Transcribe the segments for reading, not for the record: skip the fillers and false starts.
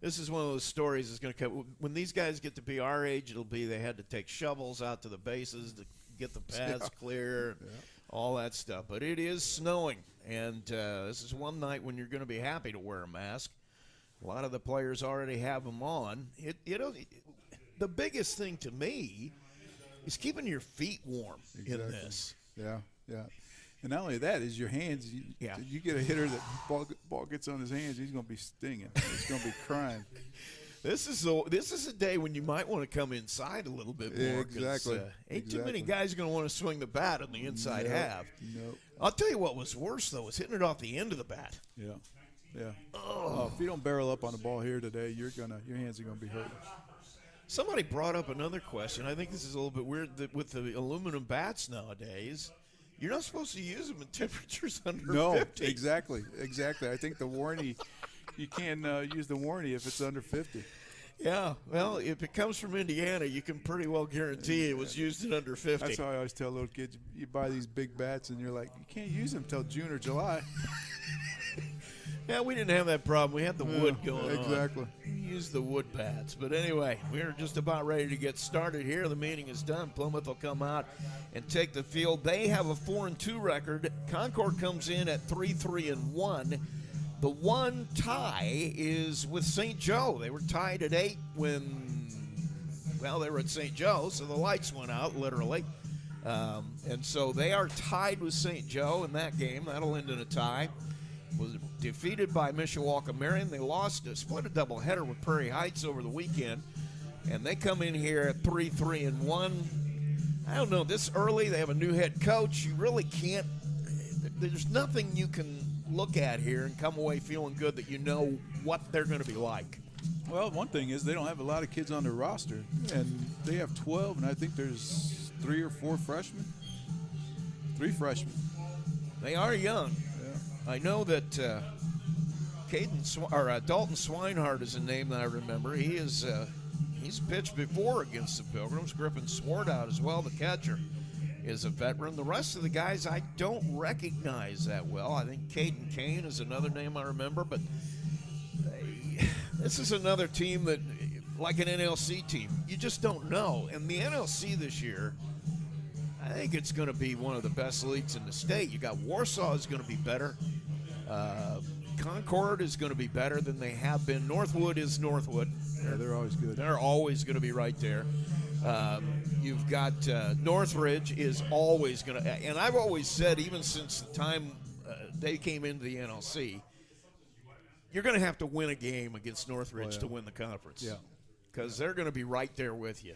This is one of those stories that's going to come. When these guys get to be our age, it'll be they had to take shovels out to the bases to get the paths clear, all that stuff. But it is snowing, and this is one night when you're going to be happy to wear a mask. A lot of the players already have them on. The biggest thing to me is keeping your feet warm in this. Yeah. And not only that, is your hands. You get a hitter that ball gets on his hands, he's going to be stinging. He's going to be crying. This is a day when you might want to come inside a little bit more. Yeah, exactly. Ain't too many guys are going to want to swing the bat on the inside half. Nope. I'll tell you what was worse, though, was hitting it off the end of the bat. Yeah. If you don't barrel up on the ball here today, your hands are going to be hurting. Somebody brought up another question. I think this is a little bit weird that with the aluminum bats nowadays, you're not supposed to use them in temperatures under 50. No, exactly. I think the warranty, you can't use the warranty if it's under 50. Yeah, well, if it comes from Indiana, you can pretty well guarantee it was used in under 50. That's why I always tell little kids, you buy these big bats and you're like, you can't use them until June or July. Yeah, we didn't have that problem. We had the wood going on. Exactly. We used the wood bats. But anyway, we're just about ready to get started here. The meeting is done. Plymouth will come out and take the field. They have a 4-2 record. Concord comes in at 3-3-1. The one tie is with St. Joe. They were tied at 8 when, they were at St. Joe, so the lights went out, literally. And so they are tied with St. Joe in that game. That'll end in a tie. Was defeated by Mishawaka Marion. They split a doubleheader with Prairie Heights over the weekend, and they come in here at 3-3-1. I don't know, this early, they have a new head coach. You really can't, there's nothing you can look at here and come away feeling good that you know what they're going to be like. Well, one thing is they don't have a lot of kids on their roster, and they have 12, and I think there's 3 or 4 freshmen. 3 freshmen. They are young. I know that Dalton Swinehart is a name that I remember. He's pitched before against the Pilgrims. Griffin Swartout as well, the catcher, is a veteran. The rest of the guys I don't recognize that well. I think Caden Kane is another name I remember, but this is another team that, like an NLC team, you just don't know. And the NLC this year, I think it's going to be one of the best leagues in the state. You got Warsaw is going to be better. Concord is going to be better than they have been. Northwood is Northwood. Yeah, they're always good. They're always going to be right there. You've got Northridge is always going to, and I've always said, even since the time they came into the NLC, you're going to have to win a game against Northridge to win the conference. Yeah. Because they're going to be right there with you.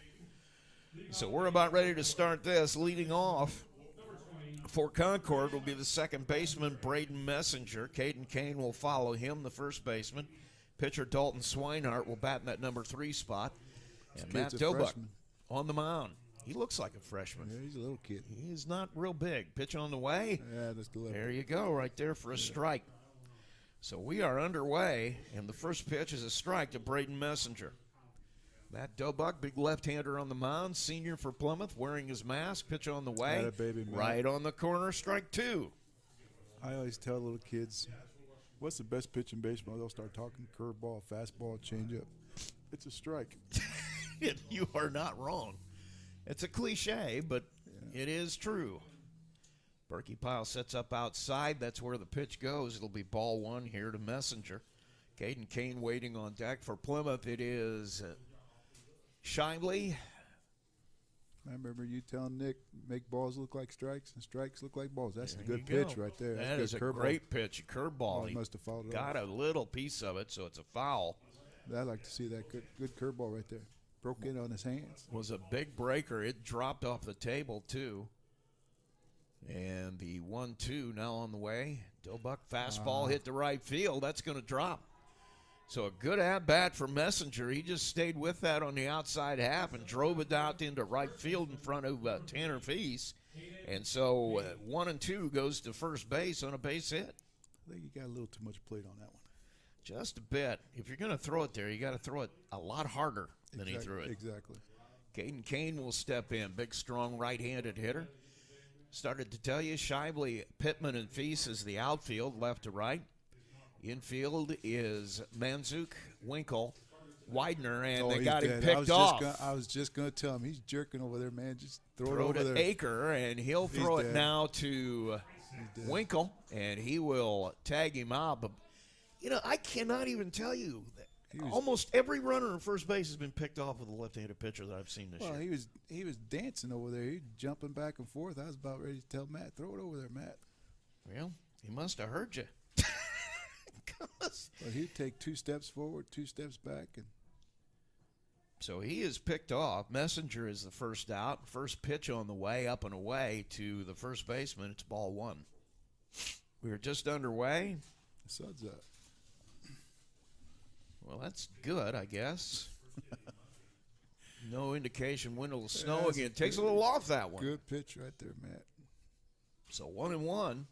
So we're about ready to start this. Leading off for Concord will be the second baseman, Braden Messenger. Caden Kane will follow him, the first baseman. Pitcher Dalton Swinehart will bat in that number 3 spot. And Matt Dobuck on the mound. He looks like a freshman. Yeah, he's a little kid. He is not real big. Pitch on the way. Yeah, just a little. There you go, right there for a strike. So we are underway, and the first pitch is a strike to Braden Messenger. Matt Dobuck, big left-hander on the mound, senior for Plymouth, wearing his mask. Pitch on the way. Atta baby, right on the corner, strike 2. I always tell little kids, what's the best pitch in baseball? They'll start talking curveball, fastball, changeup. It's a strike. You are not wrong. It's a cliche, but it is true. Berkey Pyle sets up outside. That's where the pitch goes. It'll be ball 1 here to Messenger. Caden Kane waiting on deck for Plymouth. It is Shively. I remember you telling Nick, make balls look like strikes and strikes look like balls. That's a good go. pitch right there. That is a great pitch, a curveball. He must have fouled it got off. a little piece of it, so it's a foul. I'd like to see that good curveball right there. Broke in on his hands. Was a big breaker. It dropped off the table, too. And the 1-2 now on the way. Dobuck fastball hit the right field. That's going to drop. So a good at-bat for Messenger. He just stayed with that on the outside half and drove it out into right field in front of Tanner Feast. And so 1-2 goes to first base on a base hit. I think he got a little too much plate on that one. Just a bit. If you're going to throw it there, you got to throw it a lot harder than he threw it. Exactly. Caden Kane will step in. Big, strong right-handed hitter. Started to tell you, Shively, Pittman, and Feast is the outfield, left to right. Infield is Manzuk, Winkle, Widener, and Oh, they he's got him dead. picked off. I was just gonna tell him he's jerking over there, man. Just throw it Throw over to there. Aker, and he'll throw it dead. now to Winkle, and he will tag him out. But, you know, I cannot even tell you that almost every runner in first base has been picked off with a left-handed pitcher that I've seen this year. He was dancing over there. He was jumping back and forth. I was about ready to tell Matt, throw it over there, Matt. Well, he must have heard you. Well, he'd take 2 steps forward, 2 steps back, and so he is picked off. Messenger is the first out. First pitch on the way, up and away to the first baseman. It's ball 1. We are just underway. The sun's up. Well, that's good, I guess. No indication when it'll snow again. Takes a little off that one. Good pitch right there, Matt. So 1-1.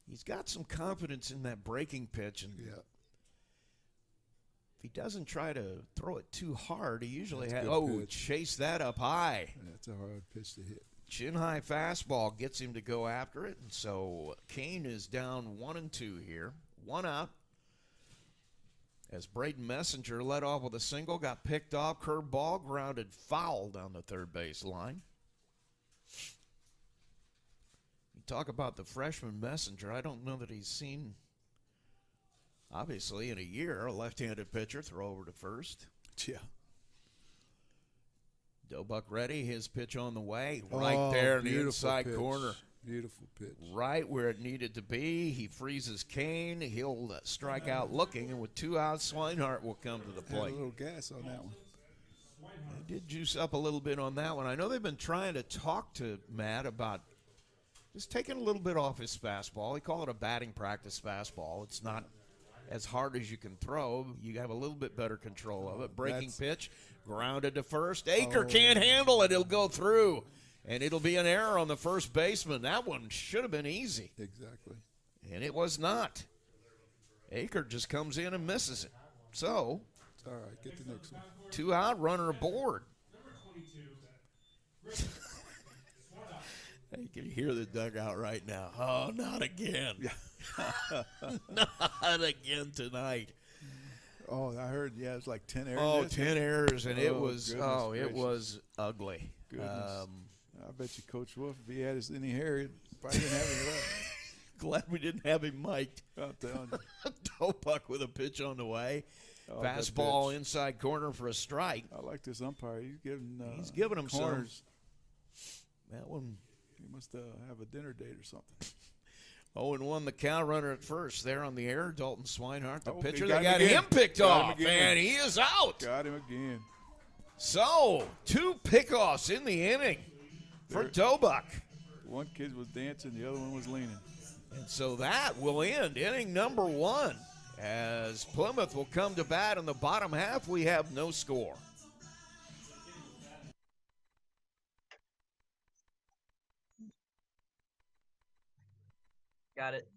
He's got some confidence in that breaking pitch, and if he doesn't try to throw it too hard, he usually has. Oh, chase that up high. That's a hard pitch to hit. Chin high fastball gets him to go after it, and so Kane is down 1-2 here. 1 out. As Braden Messenger led off with a single, got picked off, curveball, grounded foul down the third base line. You talk about the freshman Messenger. I don't know that he's seen, obviously, in a year, a left-handed pitcher throw over to first. Yeah. Dobuck ready, his pitch on the way, right there in the inside corner. Beautiful pitch. Right where it needed to be. He freezes Kane. He'll strike out looking, and with 2 outs, Swinehart will come to the plate. Had a little gas on that one. They did juice up a little bit on that one. I know they've been trying to talk to Matt about just taking a little bit off his fastball. They call it a batting practice fastball. It's not as hard as you can throw. You have a little bit better control of it. Breaking pitch, grounded to first. Aker can't handle it. It'll go through. And it'll be an error on the first baseman. That one should have been easy. Exactly. And it was not. Aker just comes in and misses it. So, it's all right. Get the next one. 2 out, runner aboard. You can hear the dugout right now. Oh, not again. Not again tonight. Oh, I heard, it was like 10 errors. Oh, 10 errors, and it was ugly. Goodness. I bet you Coach Wolf, if he had any hair, he'd probably didn't have any left. Glad we didn't have him mic'd. I'm telling you. Dobuck with a pitch on the way. Fastball inside corner for a strike. I like this umpire. He's giving him corners. That one. He must have a dinner date or something. 0-1 the count, runner at first. There on the air, Dalton Swinehart, the pitcher. They got him picked off, and he is out. Got him again. So, 2 pickoffs in the inning for Dobuck. One kid was dancing, the other one was leaning. And so that will end inning number 1. As Plymouth will come to bat in the bottom half, we have no score. Got it.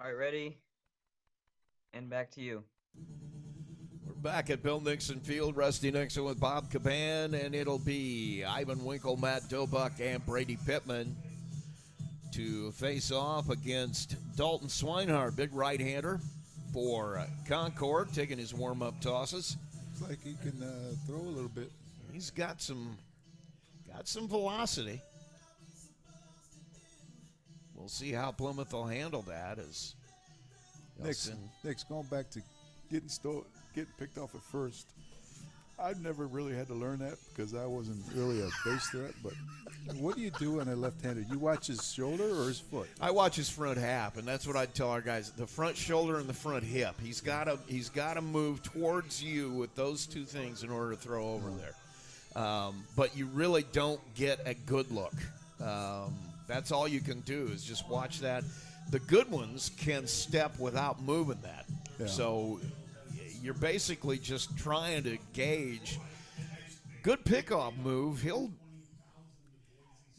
All right, ready? And back to you. We're back at Bill Nixon Field. Rusty Nixon with Bob Caban, and it'll be Ivan Winkle, Matt Dobuck, and Brady Pittman to face off against Dalton Swinehart, big right-hander for Concord, taking his warm-up tosses. Looks like he can throw a little bit. He's got some velocity. We'll see how Plymouth will handle that. As Nick's going back to getting getting picked off at first. I've never really had to learn that because I wasn't really a base threat. But what do you do on a left-hander? You watch his shoulder or his foot? I watch his front half, and that's what I'd tell our guys: the front shoulder and the front hip. He's got to move towards you with those two things in order to throw over there. But you really don't get a good look. That's all you can do is just watch that. The good ones can step without moving that. Yeah. So you're basically just trying to gauge. Good pickoff move.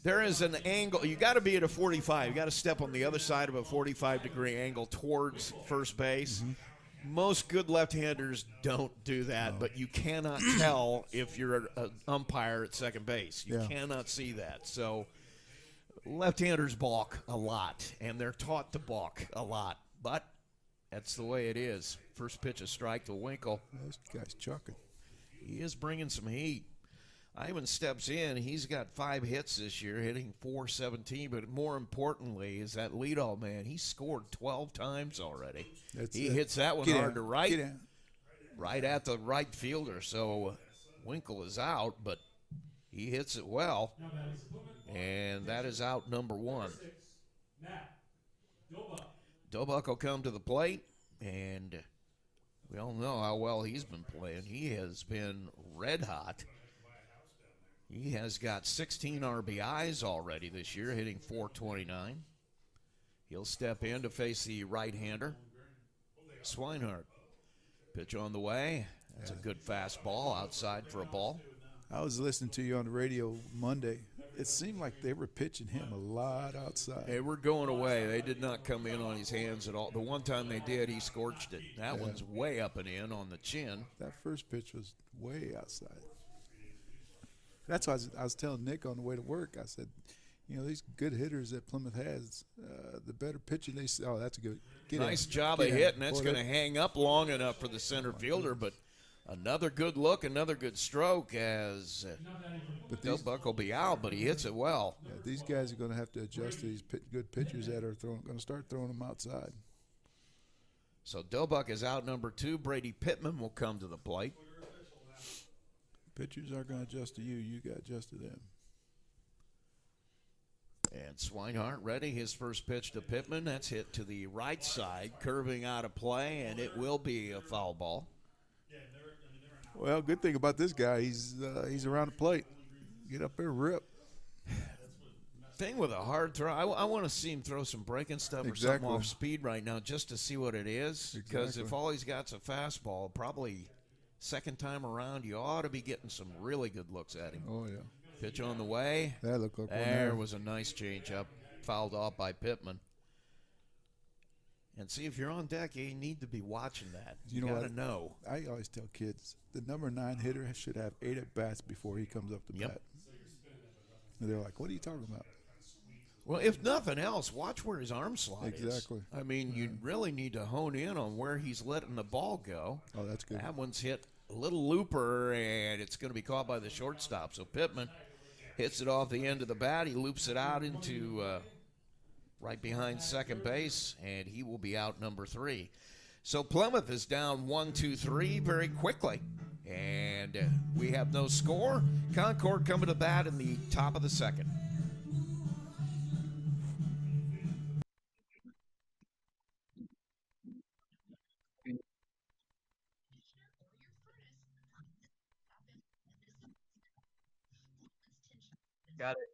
There is an angle. You got to be at a 45. You got to step on the other side of a 45-degree angle towards first base. Mm-hmm. Most good left-handers don't do that, but you cannot tell if you're an umpire at second base. You cannot see that. So left-handers balk a lot, and they're taught to balk a lot. But that's the way it is. First pitch, a strike to Winkle. This guy's chucking. He is bringing some heat. Ivan steps in. He's got 5 hits this year, hitting .417. But more importantly is that leadoff man. He scored 12 times already. He hits that one hard to right at the right fielder. So Winkle is out, but he hits it well. And that is out number 1. Dobuck will come to the plate, and we all know how well he's been playing. He has been red hot. He has got 16 RBIs already this year, hitting .429. He'll step in to face the right-hander, Swinehart. Pitch on the way. That's a good fastball outside for a ball. I was listening to you on the radio Monday. It seemed like they were pitching him a lot outside. They were going away. They did not come in on his hands at all. The one time they did, he scorched it. That one's way up and in on the chin. That first pitch was way outside. That's why I was telling Nick on the way to work. I said, you know, these good hitters that Plymouth has, the better pitching they see. Oh, that's a good. Nice job of hitting. That's going to hang up long enough for the center fielder, but another good look, another good stroke as Dobuck will be out, but he hits it well. Yeah, these guys are going to have to adjust to these good pitchers that are going to start throwing them outside. So Dobuck is out number 2. Brady Pittman will come to the plate. Pitchers aren't going to adjust to you. You got to adjust to them. And Swinehart ready. His first pitch to Pittman. That's hit to the right side, curving out of play, and it will be a foul ball. Well, good thing about this guy, he's around the plate. Get up there, rip. Thing with a hard throw, I want to see him throw some breaking stuff or something off speed right now just to see what it is. Because if all he's got's a fastball, probably second time around, you ought to be getting some really good looks at him. Oh, yeah. Pitch on the way. That looked like there was a nice changeup, fouled off by Pittman. And see, if you're on deck, you need to be watching that. You got to know. I always tell kids, the number 9 hitter should have 8 at-bats before he comes up to bat. And they're like, what are you talking about? Well, if nothing else, watch where his arm slide is. Exactly. I mean, you really need to hone in on where he's letting the ball go. Oh, that's good. That one's hit a little looper, and it's going to be caught by the shortstop. So Pittman hits it off the end of the bat. He loops it out into right behind second base, and he will be out number 3. So Plymouth is down 1-2-3 very quickly, and we have no score. Concord coming to bat in the top of the second. Got it.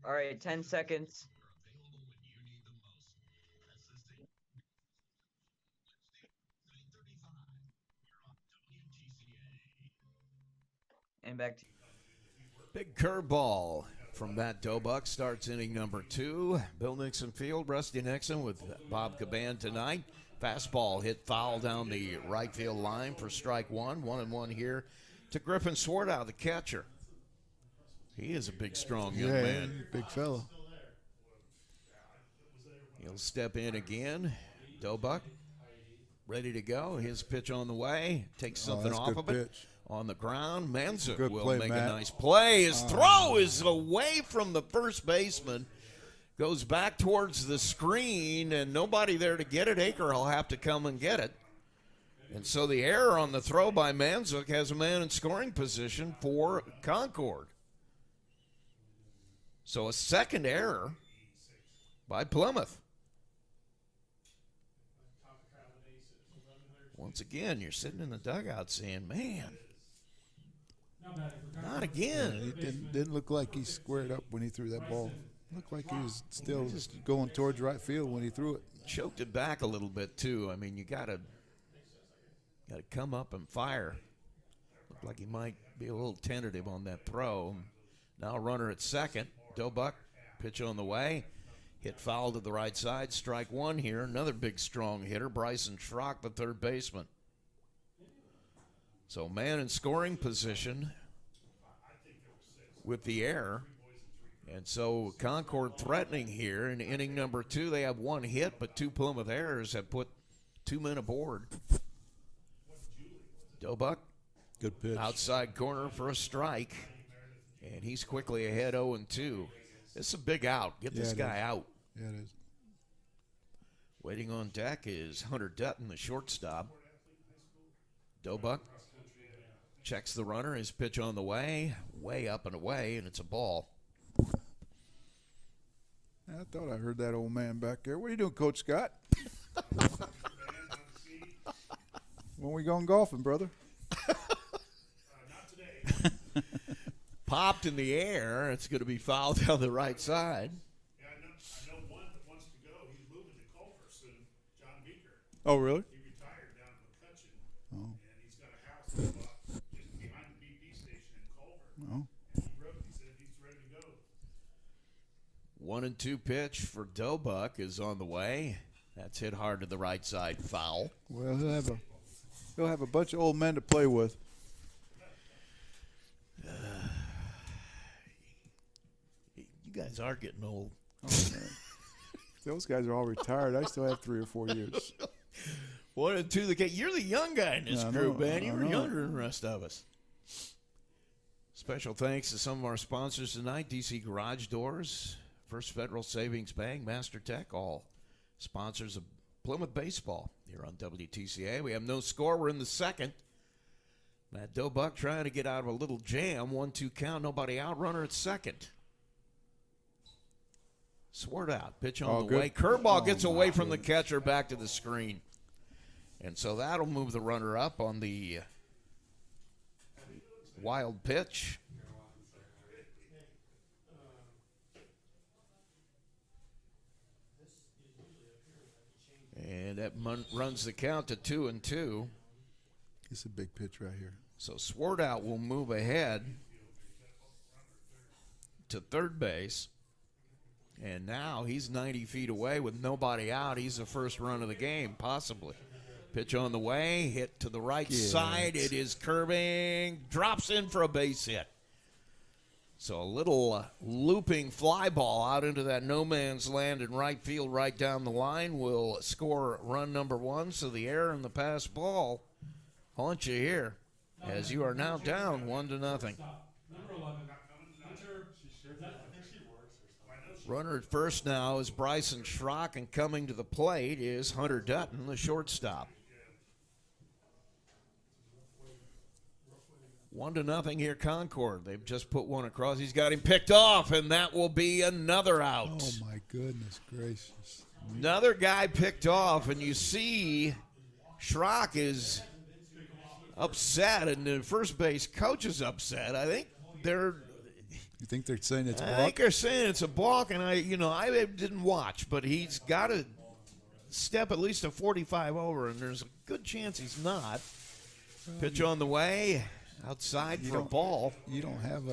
All right, 10 seconds. And back to Big curveball from Matt Dobuck starts inning number 2. Bill Nixon Field, Rusty Nixon with Bob Caban tonight. Fastball hit foul down the right field line for strike 1. 1-1 here to Griffin Swartout, the catcher. He is a big, strong young man. Big fella. He'll step in again. Dobuck ready to go. His pitch on the way. Takes something off of it. Pitch. On the ground, Manzuk Good will play, make Matt. a nice play. His throw is away from the first baseman. Goes back towards the screen, and nobody there to get it. Aker will have to come and get it. And so the error on the throw by Manzuk has a man in scoring position for Concord. So a second error by Plymouth. Once again, you're sitting in the dugout saying, man, not again. He didn't look like he squared up when he threw that ball. Looked like he was still just going towards right field when he threw it. Choked it back a little bit, too. I mean, you got to come up and fire. Looked like he might be a little tentative on that throw. Now runner at second. Dobuck, pitch on the way. Hit foul to the right side. Strike 1 here. Another big, strong hitter. Bryson Schrock, the third baseman. So man in scoring position with the error. And so Concord threatening here in inning number 2. They have 1 hit, but 2 Plymouth errors have put 2 men aboard. Dobuck. Good pitch. Outside corner for a strike. And he's quickly ahead 0-2. This is a big out. Get this guy out. Yeah, it is. Waiting on deck is Hunter Dutton, the shortstop. Dobuck checks the runner. His pitch on the way up and away, and it's a ball. I thought I heard that old man back there. What are you doing, Coach Scott? When we going golfing, brother? Not today. Popped in the air. It's going to be fouled down the right side. Yeah, I know one that wants to go. He's moving to Culver soon. John Beaker. Oh, really? He retired down in McCutcheon. Oh. And he's got a house he bought just behind the BP station in Culver. Oh. And he said he's ready to go. 1-2 pitch for Dobuck is on the way. That's hit hard to the right side. Foul. Well, he'll have a bunch of old men to play with. You guys are getting old. Oh, man. Those guys are all retired. I still have 3 or 4 years. 1-2 the game. You're the young guy in this I group, know, man. You I were know. younger than the rest of us. Special thanks to some of our sponsors tonight. DC Garage Doors, First Federal Savings Bank, Master Tech, all sponsors of Plymouth Baseball here on WTCA. We have no score. We're in the second. Matt Dobuck trying to get out of a little jam. 1-2 count. Nobody out. Runner at second. Sword out. Pitch on the way. Curveball gets away from the catcher back to the screen. And so that'll move the runner up on the wild pitch. And that runs the count to 2-2. It's a big pitch right here. So Swartout will move ahead to third base. And now he's 90 feet away with nobody out. He's the first run of the game, possibly. Pitch on the way, hit to the right side. It is curving, drops in for a base hit. So a little looping fly ball out into that no man's land in right field, right down the line, will score run number 1. So the error in the pass ball haunt you here, as you are now down 1-0. Number 11. Hunter. Runner at first now is Bryson Schrock, and coming to the plate is Hunter Dutton, the shortstop. 1-0 here, Concord. They've just put one across. He's got him picked off, and that will be another out. Oh, my goodness gracious. Another guy picked off, and you see Schrock is upset, and the first base coach is upset. I think You think they're saying it's I blocked? think they're saying it's a balk, and I didn't watch, but he's got to step at least a 45 over, and there's a good chance he's not. Pitch on the way, outside for a ball. You don't have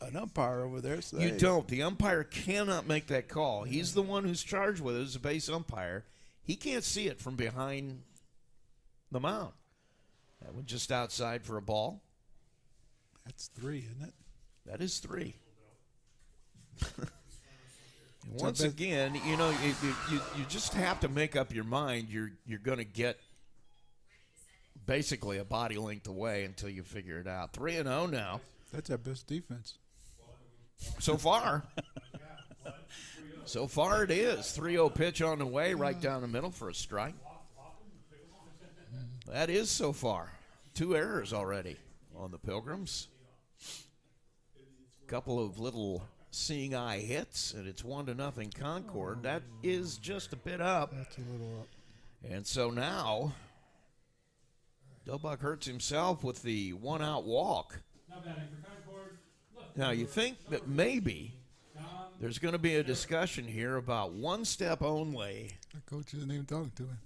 an umpire over there. So You don't. The umpire cannot make that call. He's the one who's charged with it as a base umpire. He can't see it from behind the mound. That one just outside for a ball. That's 3, isn't it? That is 3. Once again, you just have to make up your mind. You're going to get basically a body length away until you figure it out. 3-0 now. That's our best defense. So far. So far it is. 3-0 pitch on the way, right down the middle for a strike. That is so far. 2 errors already on the Pilgrims. Couple of little seeing eye hits, and it's 1-0 Concord. That is just a bit up. That's a little up. And so now, Dobbuck hurts himself with the 1-out walk. Now batting for Concord. Now you think that maybe there's going to be a discussion here about 1 step only. The coach isn't even talking to him.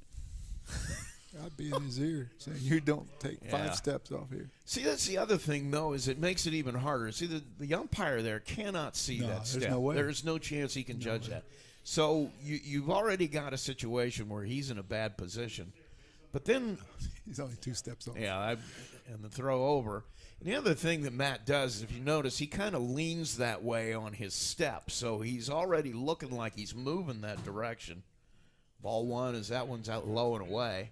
I'd be in his ear saying, you don't take 5 steps off here. See, that's the other thing, though, is it makes it even harder. See, the umpire there cannot see that there's step. no way. There's no chance he can judge that. So you've already got a situation where he's in a bad position. But then He's only 2 steps off. and the throw over. And the other thing that Matt does is, if you notice, he kind of leans that way on his step. So he's already looking like he's moving that direction. Ball 1 is that one's out low and away.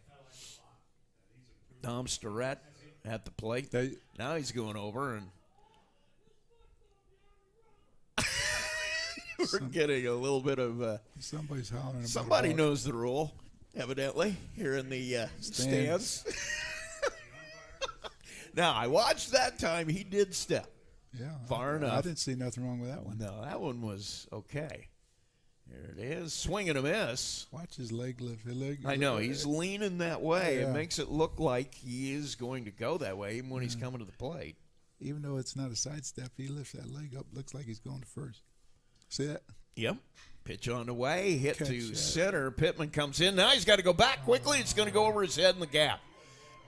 Dom Starrett at the plate. Now he's going over, and we're getting a little bit of Somebody's hollering about somebody a balk. knows the rule, evidently, here in the stands. Now, I watched that time. He did step. Yeah, Far I enough. didn't see nothing wrong with that one. No, that one was okay. There it is. Swing and a miss. Watch his leg lift. I know. He's leaning that way. Yeah. It makes it look like he is going to go that way even when he's coming to the plate. Even though it's not a sidestep, he lifts that leg up. Looks like he's going to first. See that? Yep. Pitch on the way. Hit Catch to that. center. Pittman comes in. Now he's got to go back quickly. It's going to go over his head in the gap.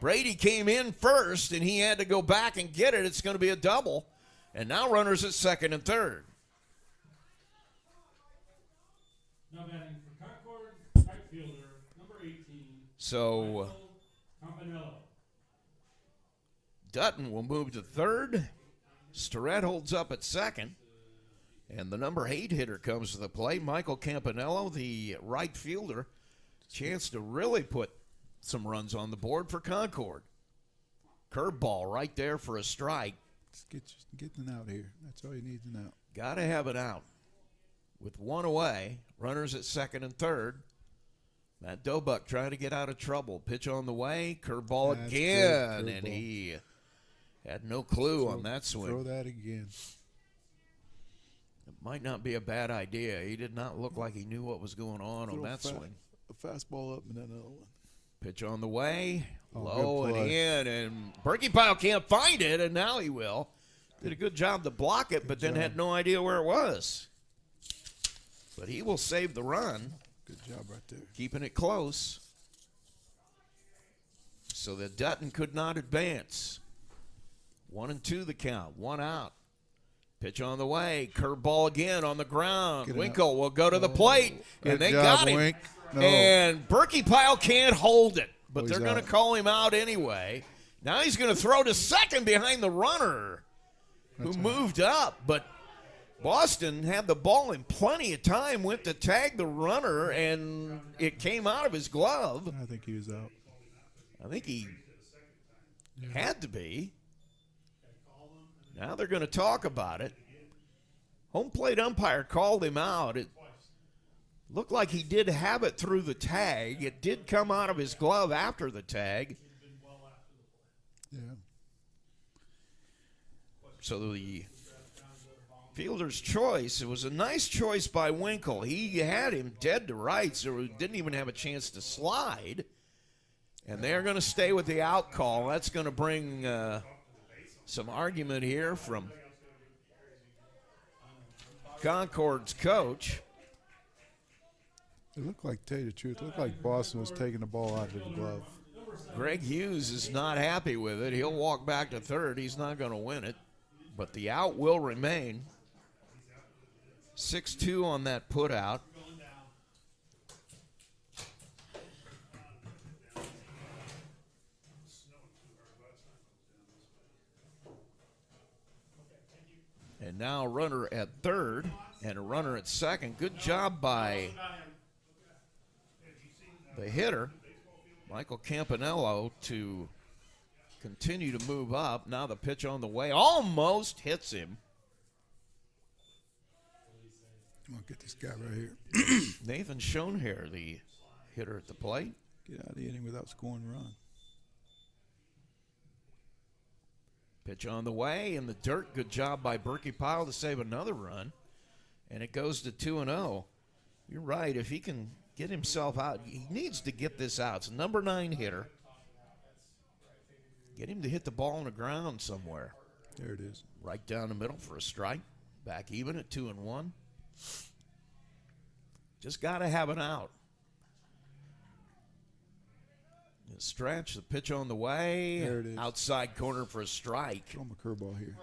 Brady came in first, and he had to go back and get it. It's going to be a double. And now runners at second and third. Now batting for Concord, right fielder, number 18. So Campanello. Dutton will move to third. Starrett holds up at second. And the number 8 hitter comes to the plate. Michael Campanello, the right fielder. Chance to really put some runs on the board for Concord. Curveball right there for a strike. Just get an out here. That's all you need to know. Got to have it out. With 1 away, runners at second and third. Matt Dobbuck trying to get out of trouble. Pitch on the way, curveball That's again, good, and curveball. he had no clue on that swing. Throw that again. It might not be a bad idea. He did not look like he knew what was going on that swing. A fastball up and then another one. Pitch on the way, Oh, low good and play. in, and Berkey Pyle can't find it, and now he will. Did a good job to block it, but then job. had no idea where it was. But he will save the run, Good job right there. keeping it close, so that Dutton could not advance. 1-2 the count, 1 out. Pitch on the way, curveball again on the ground. Get it Winkle will go to the plate, Good and they job, got him. Wink. No. And Berkey Pyle can't hold it, but Oh, they're he's going to out. call him out anyway. Now he's going to throw to second behind the runner who That's moved up, but Boston had the ball in plenty of time, went to tag the runner, and it came out of his glove. I think he was out. I think he had to be. Now they're going to talk about it. Home plate umpire called him out. It looked like he did have it through the tag. It did come out of his glove after the tag. Yeah. So the fielder's choice, it was a nice choice by Winkle. He had him dead to rights, or didn't even have a chance to slide. And they're going to stay with the out call. That's going to bring some argument here from Concord's coach. It looked like, tell you the truth, it looked like Boston was taking the ball out of the glove. Greg Hughes is not happy with it. He'll walk back to third. He's not going to win it, but the out will remain. 6-2 on that put out. And now a runner at third and a runner at second. Good job by the hitter, Michael Campanello, to continue to move up. Now the pitch on the way almost hits him. I'm going to get this guy right here. Nathan Schoenhair, the hitter at the plate. Get out of the inning without scoring a run. Pitch on the way in the dirt. Good job by Berkey Pyle to save another run. And it goes to 2-0. You're right. If he can get himself out, he needs to get this out. It's a number 9 hitter. Get him to hit the ball on the ground somewhere. There it is. Right down the middle for a strike. Back even at 2-1. Just got to have an out. The stretch, the pitch on the way. There it is. Outside corner for a strike. Throw him a curveball here.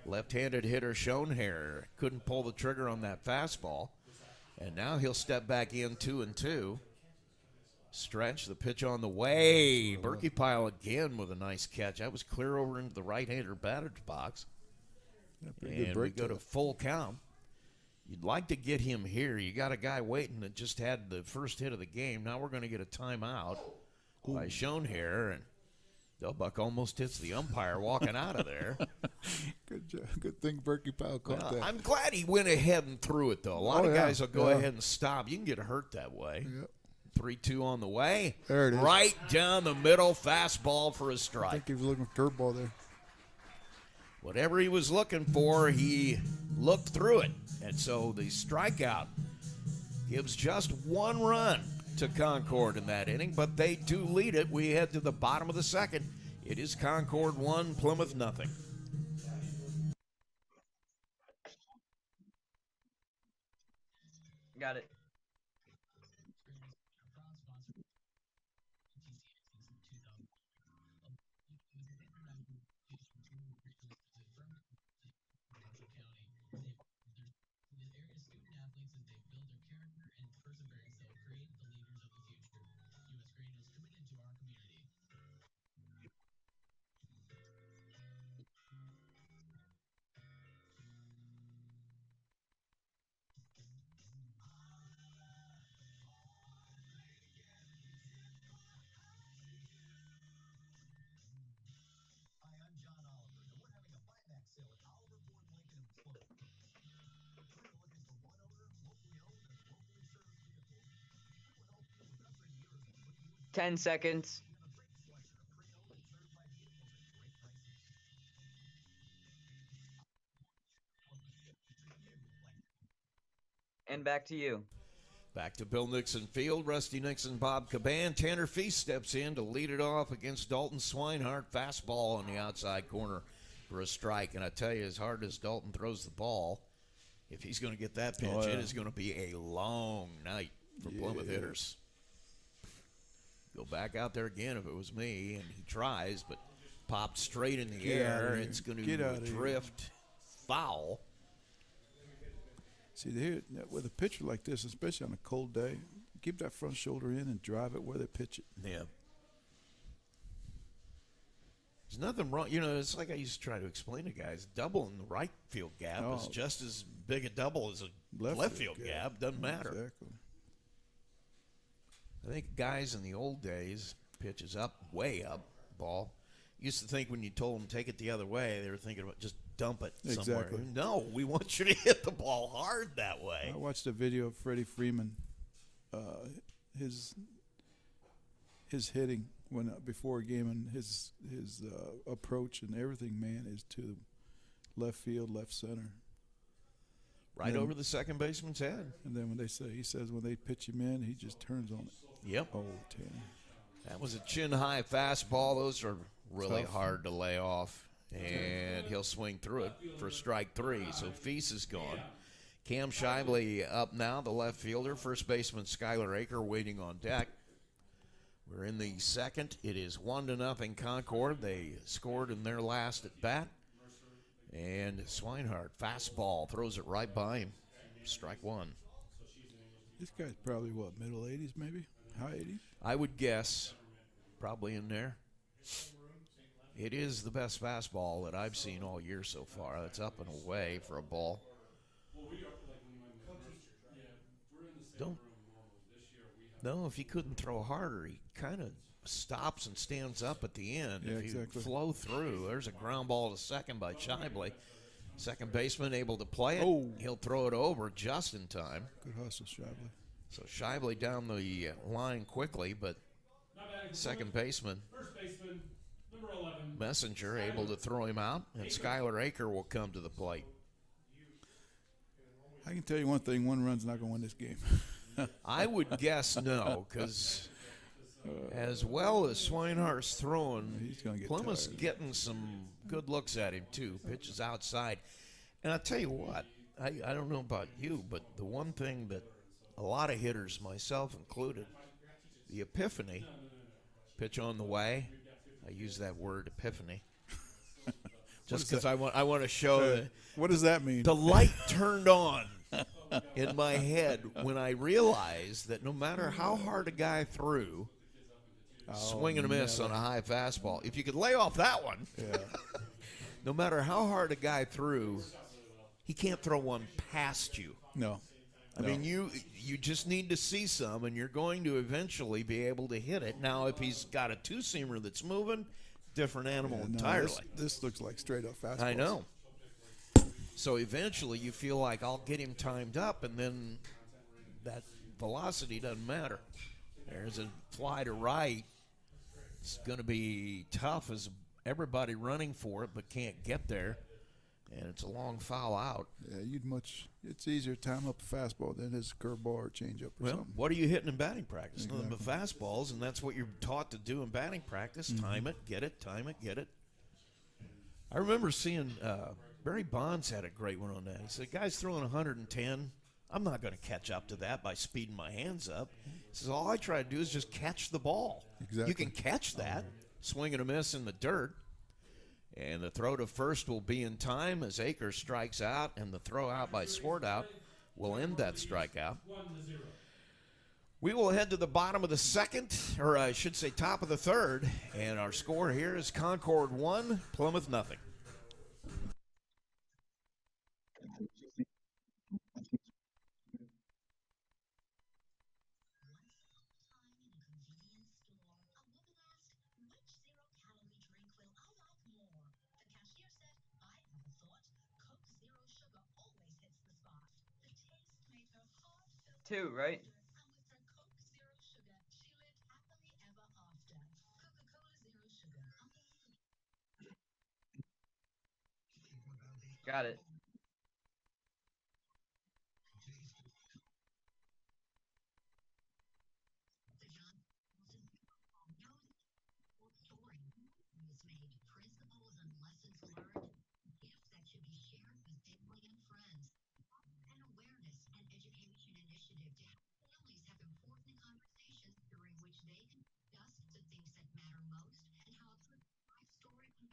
Left-handed hitter Schoenhair couldn't pull the trigger on that fastball. And now he'll step back in 2-2. Stretch, the pitch on the way. Berkey Pyle again with a nice catch. That was clear over into the right-hander batter's box. Yeah, pretty good And break we go to that. full count. You'd like to get him here. You got a guy waiting that just had the first hit of the game. Now we're going to get a timeout by Schoenhair, and Delbuck almost hits the umpire walking out of there. Good job. Good thing Berkey Pyle caught that. I'm glad he went ahead and threw it, though. A lot of yeah, guys will go yeah. ahead and stop. You can get hurt that way. Yep. 3-2 on the way. There it is. Right down the middle, fastball for a I strike. think he was looking for curveball there. Whatever he was looking for, he looked through it. And so the strikeout gives just one run to Concord in that inning, but they do lead it. We head to the bottom of the second. It is Concord 1, Plymouth nothing. Got it. Ten seconds. And back to you. Back to Bill Nixon Field. Rusty Nixon, Bob Caban. Tanner Feast steps in to lead it off against Dalton Swinehart. Fastball on the outside corner for a strike. And I tell you, as hard as Dalton throws the ball, if he's going to get that pitch, it is going to be a long night for Plymouth hitters. Go back out there again if it was me, and he tries, but popped straight in the air. It's going to drift foul. See, here with a pitcher like this, especially on a cold day, keep that front shoulder in and drive it where they pitch it. Yeah. There's nothing wrong. You know, it's like I used to try to explain to guys. Double in the right field gap is just as big a double as a left field gap. Doesn't matter. Exactly. I think guys in the old days, pitches up, way up, ball. Used to think when you told them take it the other way, they were thinking about just dump it somewhere. Exactly. No, we want you to hit the ball hard that way. I watched a video of Freddie Freeman, his hitting when before a game, and his approach and everything, man, is to left field, left center. Right over the second baseman's head. And then he says when they pitch him in, he just turns on it. Yep. Oh, Tanner. That was a chin-high fastball. Those are really Tough. hard to lay off. And he'll swing through it for strike 3. So Feast is gone. Cam Shively up now, the left fielder. First baseman Skylar Aker waiting on deck. We're in the second. It is 1-0 Concord. They scored in their last at bat. And Swinehart, fastball, throws it right by him. Strike one. This guy's probably, what, middle 80s maybe? High 80s? I would guess probably in there. It is the best fastball that I've seen all year so far. That's up and away for a ball. Don't. No, if he couldn't throw harder, he kind of stops and stands up at the end. Yeah, if you exactly. flow through, there's a ground ball to second by Shively. Second baseman able to play it. Oh. He'll throw it over just in time. Good hustle, Shively. So Shively down the line quickly, but second baseman, First baseman, number 11. Messenger, able to throw him out, and Skylar Aker will come to the plate. I can tell you one thing, one run's not going to win this game. I would guess no, because as well as Swinehart's throwing, He's gonna get Plymouth's tired. getting some good looks at him too. Pitches outside. And I'll tell you what, I don't know about you, but the one thing that a lot of hitters, myself included, the epiphany, pitch on the way. I use that word epiphany. Just because I want to show that What does that mean? the light turned on in my head when I realized that no matter how hard a guy threw, swing and a miss on a high fastball, if you could lay off that one, Yeah. no matter how hard a guy threw, he can't throw one past you. No. I mean, you just need to see some, and you're going to eventually be able to hit it. Now, if he's got a two-seamer that's moving, different animal Yeah, no, entirely. This looks like straight up fastball. I know. So eventually you feel like I'll get him timed up, and then that velocity doesn't matter. There's a fly to right. It's going to be tough as everybody running for it but can't get there, and it's a long foul out. Yeah, it's easier to time up a fastball than it is a curveball or changeup or Well, something. what are you hitting in batting practice? Nothing but Exactly. fastballs, and that's what you're taught to do in batting practice. Time it, get it, time it, get it. I remember seeing Barry Bonds had a great one on that. He said, guy's throwing 110. I'm not going to catch up to that by speeding my hands up. He says, all I try to do is just catch the ball. Exactly. You can catch that, swing and a miss in the dirt. And the throw to first will be in time as Akers strikes out, and the throw out by Swartout will end that strikeout. 1-0. We will head to the bottom of the second, or I should say top of the third, and our score here is Concord 1, Plymouth nothing. Two, right? Got it.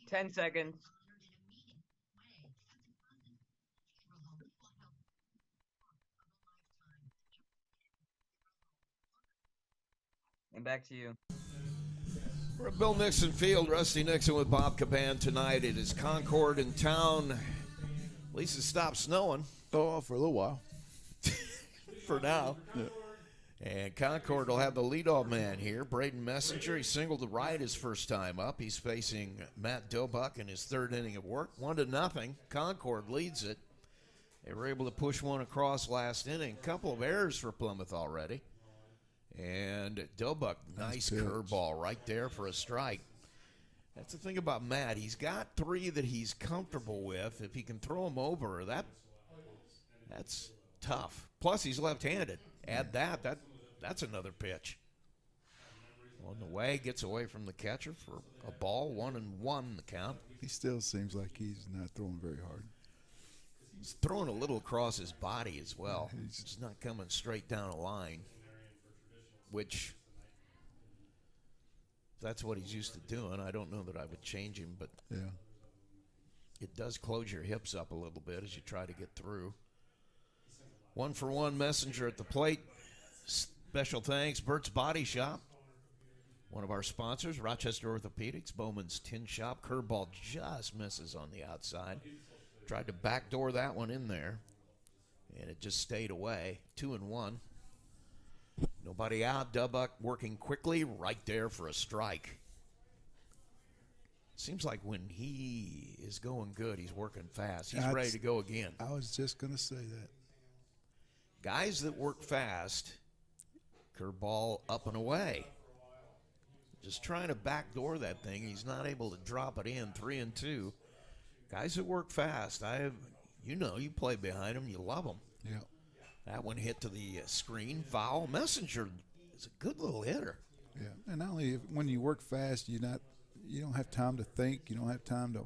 Ten seconds. And back to you. We're at Bill Nixon Field. Rusty Nixon with Bob Caban tonight. It is Concord in town. At least it stopped snowing Oh, for a little while. for now. Yeah. And Concord will have the leadoff man here, Braden Messenger. He singled to right his first time up. He's facing Matt Dilbuck in his third inning of work. 1-0. Concord leads it. They were able to push one across last inning. Couple of errors for Plymouth already. And Dilbuck, nice pitch. curveball right there for a strike. That's the thing about Matt. He's got three that he's comfortable with. If he can throw them over, that's tough. Plus, he's left-handed. Add that's another pitch. On the way, gets away from the catcher for a ball, 1-1 the count. He still seems like he's not throwing very hard. He's throwing a little across his body as well. Yeah, He's not coming straight down a line, which if that's what he's used to doing. I don't know that I would change him, but Yeah. it does close your hips up a little bit as you try to get through. 1-for-1 Messenger at the plate. Special thanks, Bert's Body Shop. One of our sponsors, Rochester Orthopedics, Bowman's Tin Shop. Curveball just misses on the outside. Tried to backdoor that one in there, and it just stayed away. 2-1. Nobody out. Dubuck working quickly right there for a strike. Seems like when he is going good, he's working fast. He's ready to go again. I was just going to say that. Guys that work fast, curveball up and away. Just trying to backdoor that thing. He's not able to drop it in. 3-2. Guys that work fast, you play behind them, you love them. Yeah. That one hit to the screen, foul. Messenger is a good little hitter. Yeah, and not only when you work fast, you don't have time to think. You don't have time to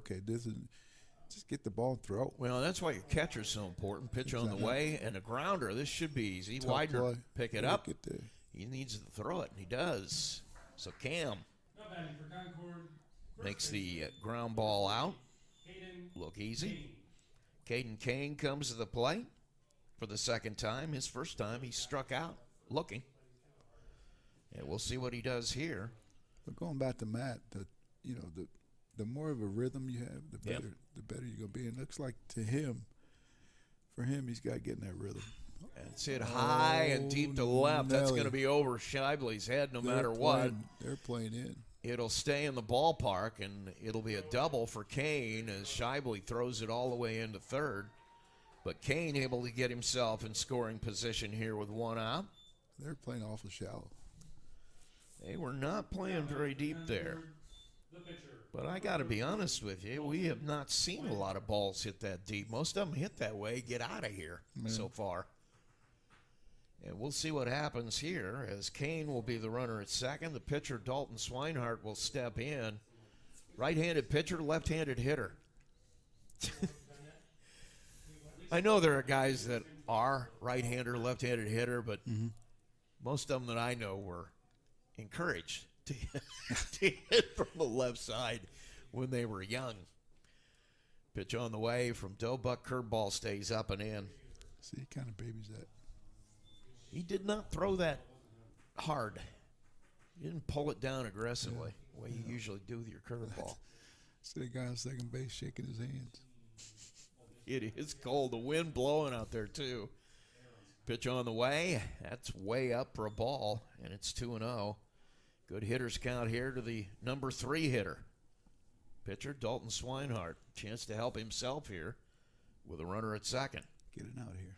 just get the ball and throw. Well, that's why your catcher's so important. Pitch on the way and a grounder. This should be easy. Tough Widener play. pick it up. Look at that. He needs to throw it, and he does. So Cam Not batting for Concord. makes the ground ball out. Hayden Look easy. Kane. Caden Kane comes to the plate for the second time. His first time he struck out looking. And we'll see what he does here. But going back to Matt, the more of a rhythm you have, the better. Yep. The better you're gonna be. And it looks like for him, he's got to get in that rhythm. And it's hit high and deep to left. That's Nelly. going to be over Shibley's head no matter what. They're playing in. It'll stay in the ballpark, and it'll be a double for Kane as Shibley throws it all the way into third. But Kane able to get himself in scoring position here with one out. They're playing awful shallow. They were not playing very deep there. The pitcher. But I got to be honest with you, we have not seen a lot of balls hit that deep. Most of them hit that way, get out of here so far. And we'll see what happens here as Kane will be the runner at second. The pitcher, Dalton Swinehart, will step in. Right-handed pitcher, left-handed hitter. I know there are guys that are right-hander, left-handed hitter, but most of them that I know were encouraged to hit from the left side when they were young. Pitch on the way from Dubuck. Curveball stays up and in. See, he kind of babies that. He did not throw that hard. He didn't pull it down aggressively, the way you usually do with your curveball. See the guy on second base shaking his hands. It is cold. The wind blowing out there, too. Pitch on the way. That's way up for a ball, and it's 2-0. Good hitters count here to the number 3 hitter. Pitcher, Dalton Swinehart. Chance to help himself here with a runner at second. Get it out of here.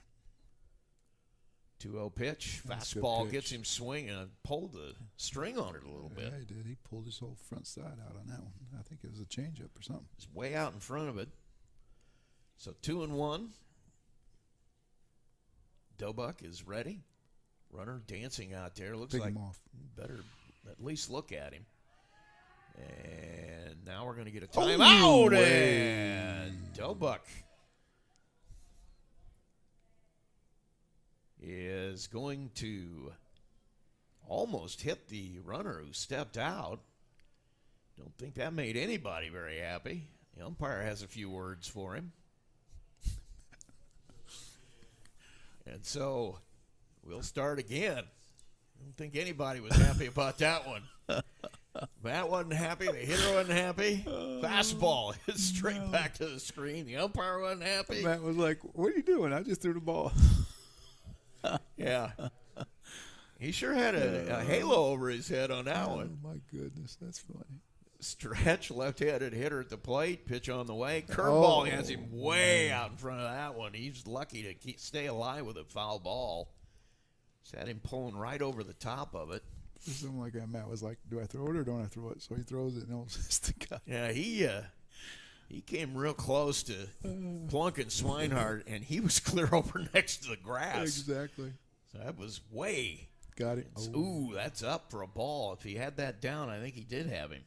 2-0 pitch. That's a good Fastball pitch. gets him swinging and pulled the string on it a little bit. Yeah, he did. He pulled his whole front side out on that one. I think it was a changeup or something. It's way out in front of it. So 2-1. Dubuck is ready. Runner dancing out there. Looks Pick like him off. better at least look at him. And now we're going to get a timeout. And Dubuck is going to almost hit the runner who stepped out. Don't think that made anybody very happy. The umpire has a few words for him. And so we'll start again. I don't think anybody was happy about that one. Matt wasn't happy. The hitter wasn't happy. Fastball hit straight back to the screen. The umpire wasn't happy. Matt was like, "What are you doing? I just threw the ball." Yeah. He sure had a halo over his head on that one. Oh, my goodness. That's funny. Stretch, left-handed hitter at the plate. Pitch on the way. Curveball has him way out in front of that one. He's lucky to stay alive with a foul ball. Just had him pulling right over the top of it. Something like that. Matt was like, "Do I throw it or don't I throw it?" So he throws it and almost the guy. Yeah, he came real close to plunking Swinehart, and he was clear over next to the grass. Exactly. So that was way. Got it. Ooh, that's up for a ball. If he had that down, I think he did have him.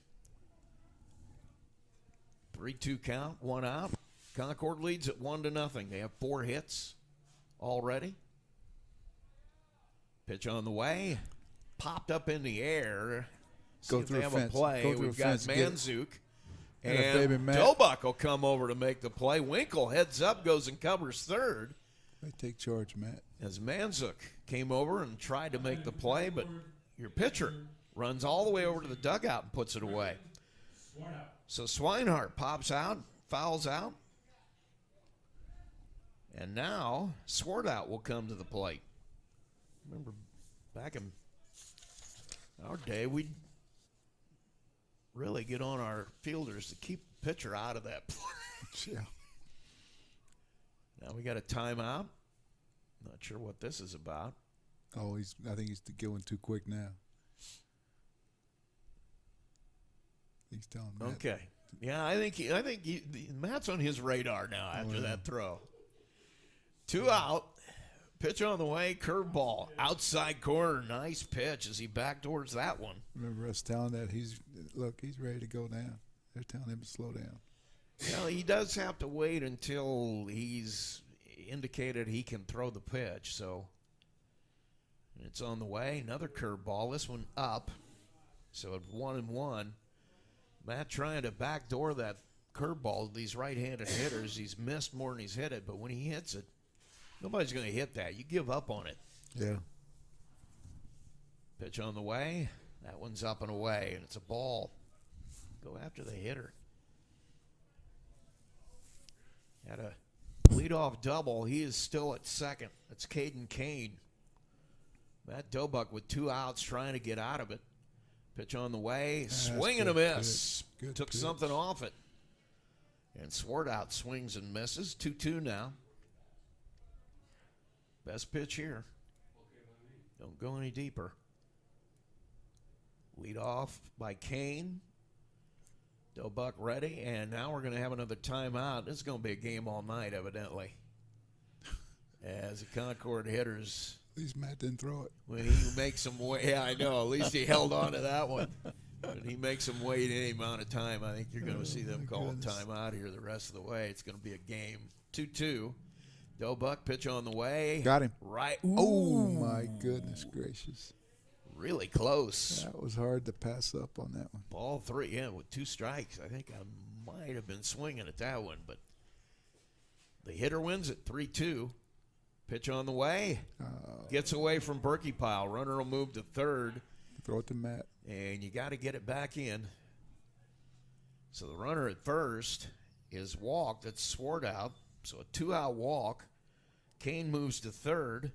3-2 count, one out. Concord leads at 1-0. They have 4 hits already. Pitch on the way. Popped up in the air. See Go if through they a have a fence. play. Go through We've a got fence and get it. Manzuk. And And baby Matt. Dobuck will come over to make the play. Winkle heads up, goes and covers third. They take charge, Matt. As Manzuk came over and tried to make the play, but your pitcher runs all the way over to the dugout and puts it away. So Swinehart pops out, fouls out. And now Swartout will come to the plate. Remember back in our day, we'd really get on our fielders to keep the pitcher out of that play. Yeah. Now we got a timeout. Not sure what this is about. Oh, I think he's going too quick now. He's telling Matt. Okay. Yeah, I think Matt's on his radar now after that throw. 2 out. Pitch on the way. Curveball. Outside corner. Nice pitch as he back towards that one. Remember us telling that he's ready to go down. They're telling him to slow down. Well, he does have to wait until he's indicated he can throw the pitch. So it's on the way. Another curveball. This one up. So it's 1-1. Matt trying to backdoor that curveball. These right-handed hitters, he's missed more than he's hit it. But when he hits it, nobody's going to hit that. You give up on it. Yeah. Pitch on the way. That one's up and away, and it's a ball. Go after the hitter. Had a leadoff double. He is still at second. That's Caden Kane. Matt Dobuck with 2 outs trying to get out of it. Pitch on the way. Swing and a miss. Good Took pitch. something off it. And Swartout swings and misses. 2-2 now. Best pitch here. Don't go any deeper. Lead off by Kane. Dobuck ready, and now we're going to have another timeout. This is going to be a game all night, evidently. As the Concord hitters, At least Matt didn't throw it. when he makes them wait, yeah, I know. At least he held on to that one. When he makes them wait any amount of time, I think you're going to see them my call a goodness. timeout here the rest of the way. It's going to be a game. 2-2. Dobuck pitch on the way. Got him. Right. Oh, my goodness gracious. Really close. That was hard to pass up on that one. Ball 3, yeah, with 2 strikes. I think I might have been swinging at that one, but the hitter wins at 3-2. Pitch on the way. Gets away from Berkey Pile. Runner will move to third, Throw it to Matt. and you got to get it back in. So the runner at first is walked. That's Swartout. So a 2-out walk. Kane moves to third,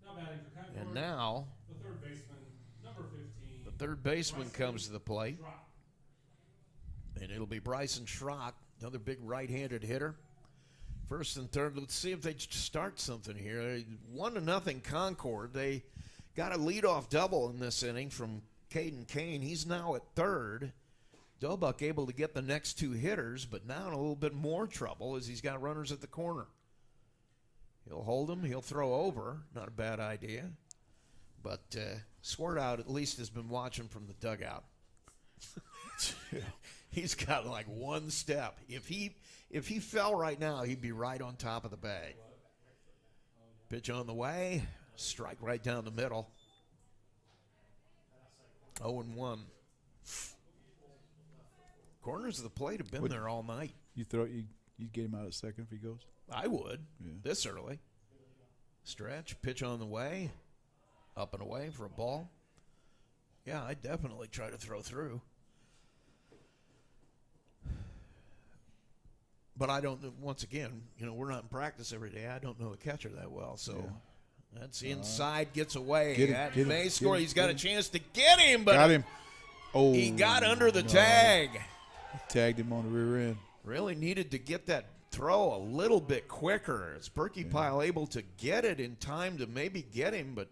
Now batting for Concord, and now the third baseman, number 15. the third baseman comes to the plate. Drop. And it'll be Bryson Schrock, another big right-handed hitter. First and third. Let's see if they start something here. 1-0 Concord. They got a leadoff double in this inning from Caden Kane. He's now at third. Dobuck able to get the next 2 hitters, but now in a little bit more trouble as he's got runners at the corner. He'll hold them. He'll throw over. Not a bad idea. But Swartout at least has been watching from the dugout. He's got like one step. If he fell right now, he'd be right on top of the bag. Pitch on the way. Strike right down the middle. 0-1. Corners of the plate have been there all night. You get him out at second if he goes? I would. Yeah. This early. Stretch. Pitch on the way. Up and away for a ball. Yeah, I'd definitely try to throw through. But I don't, once again, we're not in practice every day. I don't know the catcher that well. So that's inside, gets away. That may score. He's got a chance to get him, but Got him. Oh, he got under the tag. Tagged him on the rear end. Really needed to get that throw a little bit quicker. Is Berkey Pile able to get it in time to maybe get him, but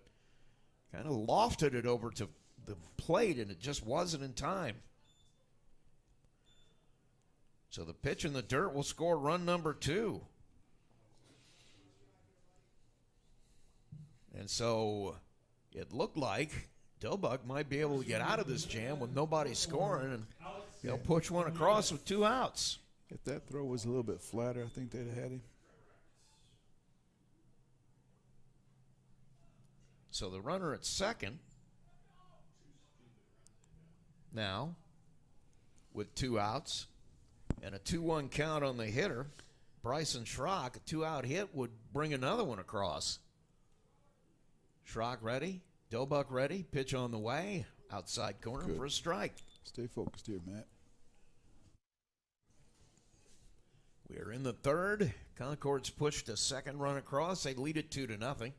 kind of lofted it over to the plate, and it just wasn't in time. So the pitch in the dirt will score run number 2. And so it looked like Dobuck might be able to get out of this jam with nobody scoring. And They'll push one across with 2 outs. If that throw was a little bit flatter, I think they'd have had him. So the runner at second now with 2 outs and a 2-1 count on the hitter. Bryson Schrock, a 2-out hit would bring another one across. Schrock ready, Dobuck ready, pitch on the way, outside corner for a strike. Stay focused here, Matt. We are in the third. Concord's pushed a second run across. They lead it 2-0.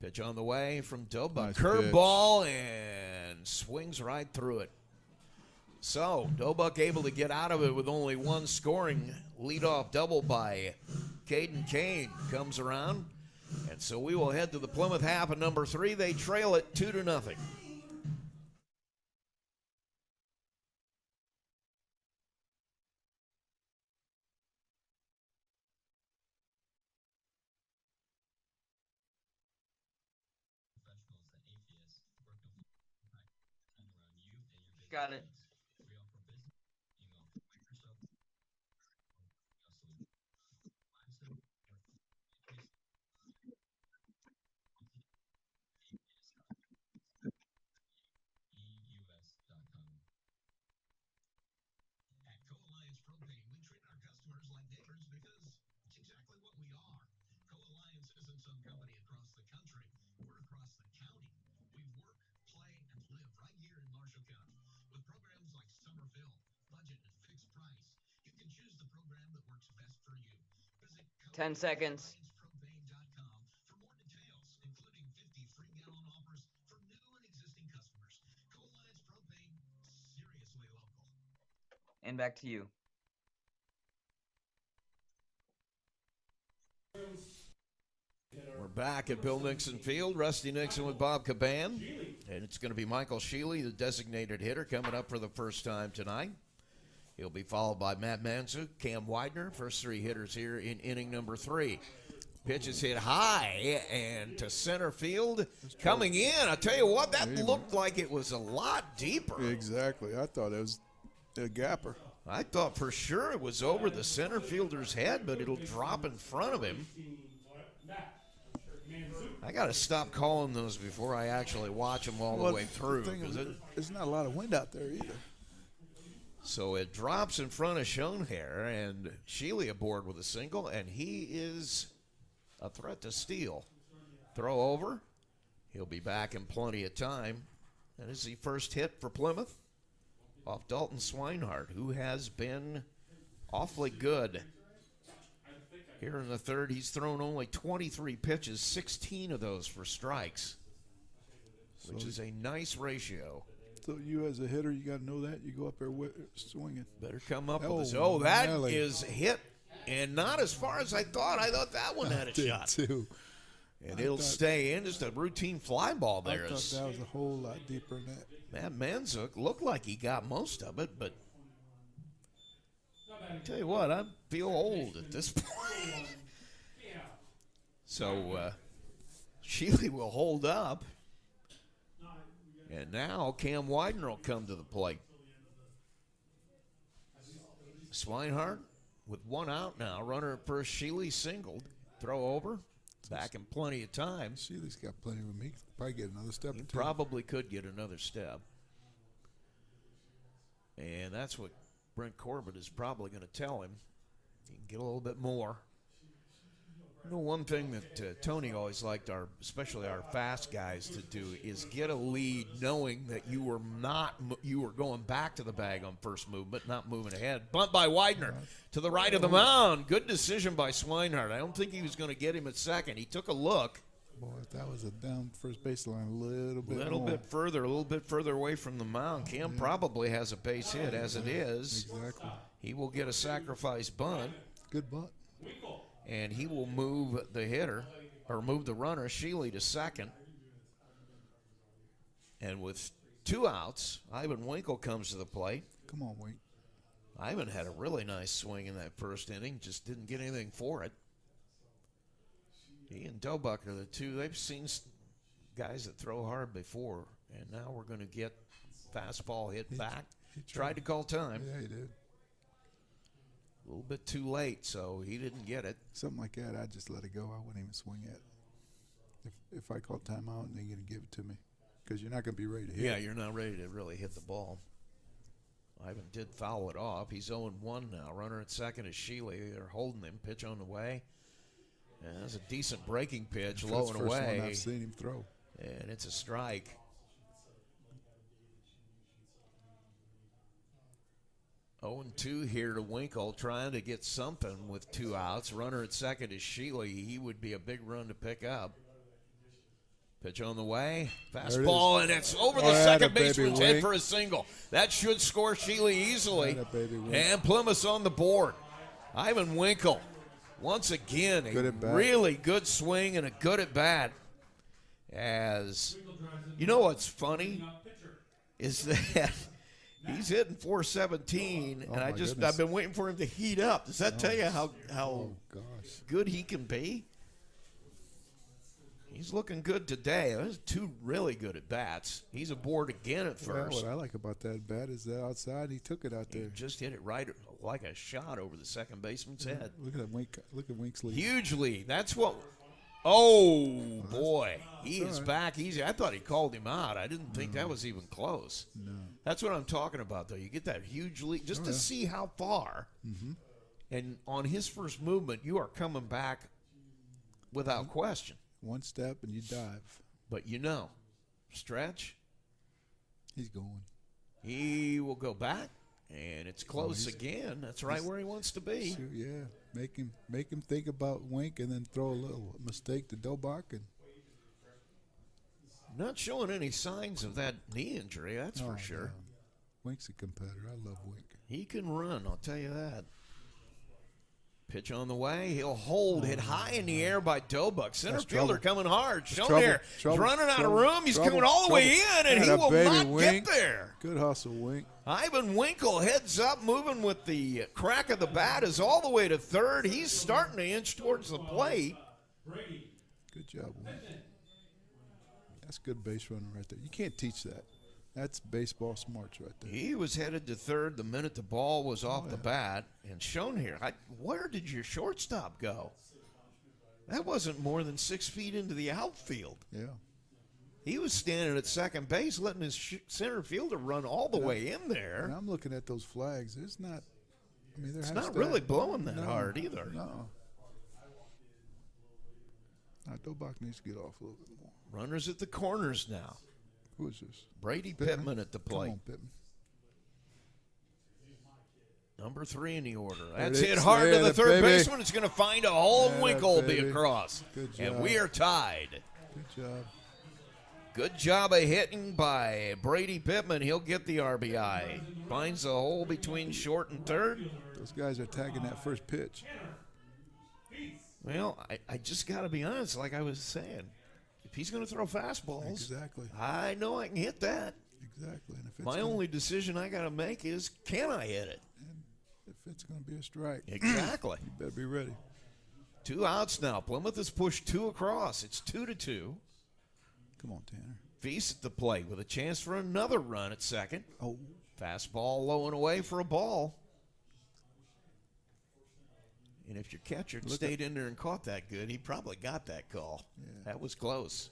Pitch on the way from Dobuck. Nice Curveball and swings right through it. So Dobuck able to get out of it with only 1 scoring. Leadoff double by Caden Kane comes around. And so we will head to the Plymouth half of number 3. They trail it 2-0. Got it. Ten seconds. And back to you. We're back at Bill Nixon Field. Rusty Nixon with Bob Caban. And it's going to be Michael Shealy, the designated hitter, coming up for the first time tonight. He'll be followed by Matt Manzuk, Cam Widener, first 3 hitters here in inning number 3. Pitch is hit high and to center field. Coming in, I tell you what, that looked like it was a lot deeper. Exactly. I thought it was a gapper. I thought for sure it was over the center fielder's head, but it'll drop in front of him. I got to stop calling those before I actually watch them all the way through. There's not a lot of wind out there either. So it drops in front of Schoenherr, and Shealy aboard with a single, and he is a threat to steal. Throw over. He'll be back in plenty of time. That is the first hit for Plymouth off Dalton Swinehart, who has been awfully good. Here in the third, he's thrown only 23 pitches, 16 of those for strikes, which is a nice ratio. So you as a hitter, you got to know that. You go up there swinging. Better come up with this. Oh, that is hit, and not as far as I thought. I thought that one had a shot. Too. And it'll stay in, just a routine fly ball there. I thought that was a whole lot deeper than that. Matt Manzuk looked like he got most of it, but I tell you what, I feel old at this point. So Shealy will hold up. And now Cam Widener will come to the plate. Swinehart with 1 out now. Runner at first, Shealy singled. Throw over. Back in plenty of time. Shealy's got plenty of room. He could probably get another step or 2. Probably could get another step. And that's what Brent Corbett is probably going to tell him. He can get a little bit more. You know, one thing that Tony always liked, especially our fast guys, to do is get a lead knowing that you were going back to the bag on first movement, not moving ahead. Bunt by Widener to the right of the mound. Good decision by Swinehart. I don't think he was going to get him at second. He took a look. Boy, if that was a down first baseline a little bit further away from the mound. Cam probably has a base hit as it is. Exactly. He will get a sacrifice bunt. Good bunt. And he will move the hitter, or move the runner, Shealy, to second. And with 2 outs, Ivan Winkle comes to the plate. Come on, Wink. Ivan had a really nice swing in that first inning, just didn't get anything for it. He and Dobuck are the two. They've seen guys that throw hard before, and now we're going to get Fastball hit back. He Tried to call time. Yeah, he did. A little bit too late, so he didn't get it. Something like that, I'd just let it go. I wouldn't even swing at it. If I call timeout and they're going to give it to me, because you're not going to be ready to hit. Yeah, you're not ready to really hit the ball. Ivan did foul it off. He's 0-1 now. Runner at second is Sheely. They're holding him. Pitch on the way. And that's a decent breaking pitch, low That's and the first away. one I've seen him throw. And it's a strike. 0-2 here to Winkle, trying to get something with 2 outs. Runner at second is Sheely. He would be a big run to pick up. Pitch on the way. Fastball, and it's over the second baseman's head for a single. That should score Sheely easily. And Plymouth's on the board. Ivan Winkle, once again, a really good swing and a good at bat. As you know, what's funny is that he's hitting 417, and I've been waiting for him to heat up. Does that tell you how good he can be? He's looking good today. Those 2 really good at bats. He's aboard again at first. What I like about that bat is that outside he took it out there. He just hit it right like a shot over the second baseman's head. Look at that Wink. Look at Wink's lead. Huge lead. That's what. Oh boy, he is back easy. I thought he called him out. I didn't think that was even close. No. That's what I'm talking about, though. You get that huge lead just to see how far. And on his first movement, you are coming back without question. One step and you dive. But stretch. He's going. He will go back, and it's close again. That's right where he wants to be. Sure, yeah, make him think about Wink, and then throw a little mistake to Dobach. And not showing any signs of that knee injury, that's for sure. No. Wink's a competitor. I love Wink. He can run, I'll tell you that. Pitch on the way. He'll hold. Hit high in the air by Dobach. Center fielder coming hard. Shown here. He's running out of room. He's coming all the way in, and he will not get there. Good hustle, Wink. Ivan Winkle heads up, moving with the crack of the bat, is all the way to third. He's starting to inch towards the plate. Good job, Wink. That's good base running right there. You can't teach that. That's baseball smarts right there. He was headed to third the minute the ball was off the bat. And shown here, where did your shortstop go? That wasn't more than 6 feet into the outfield. Yeah. He was standing at second base, letting his center fielder run all the way in there. And I'm looking at those flags. It's not. I mean, it's not really blowing that hard either. No. Dobach needs to get off a little bit more. Runners at the corners now. Who is this? Brady Pittman at the plate. Come on, Pittman. Number 3 in the order. That's hit hard to the third baseman. It's going to find a hole. Winkle will be across. Good job. And we are tied. Good job. Good job of hitting by Brady Pittman. He'll get the RBI. Finds a hole between short and third. Those guys are tagging that first pitch. Well, I just got to be honest, like I was saying. If he's going to throw fastballs, exactly. I know I can hit that. Exactly. And if it's My only decision I got to make is, can I hit it? And if it's going to be a strike. Exactly. You better be ready. 2 outs now. Plymouth has pushed 2 across. It's 2-2. Come on, Tanner. Feast at the plate with a chance for another run at second. Oh. Fastball low and away for a ball. And if your catcher stayed in there and caught that good, he probably got that call. Yeah. That was close.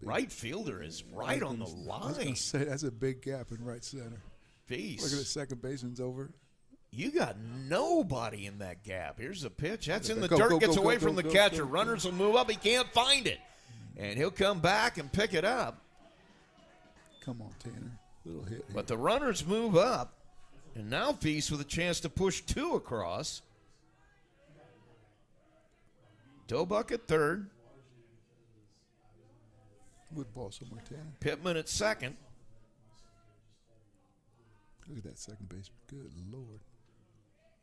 Right fielder is right on the line. I was going to say, that's a big gap in right center. Feast. Look at the second baseman's over. You got nobody in that gap. Here's a pitch. That's in the dirt. Gets away from the catcher. Runners will move up. He can't find it. And he'll come back and pick it up. Come on, Tanner. Little hit here. But the runners move up. And now Feast with a chance to push 2 across. Dobach at third. Good ball somewhere, Tanner. Pittman at second. Look at that second baseman. Good Lord.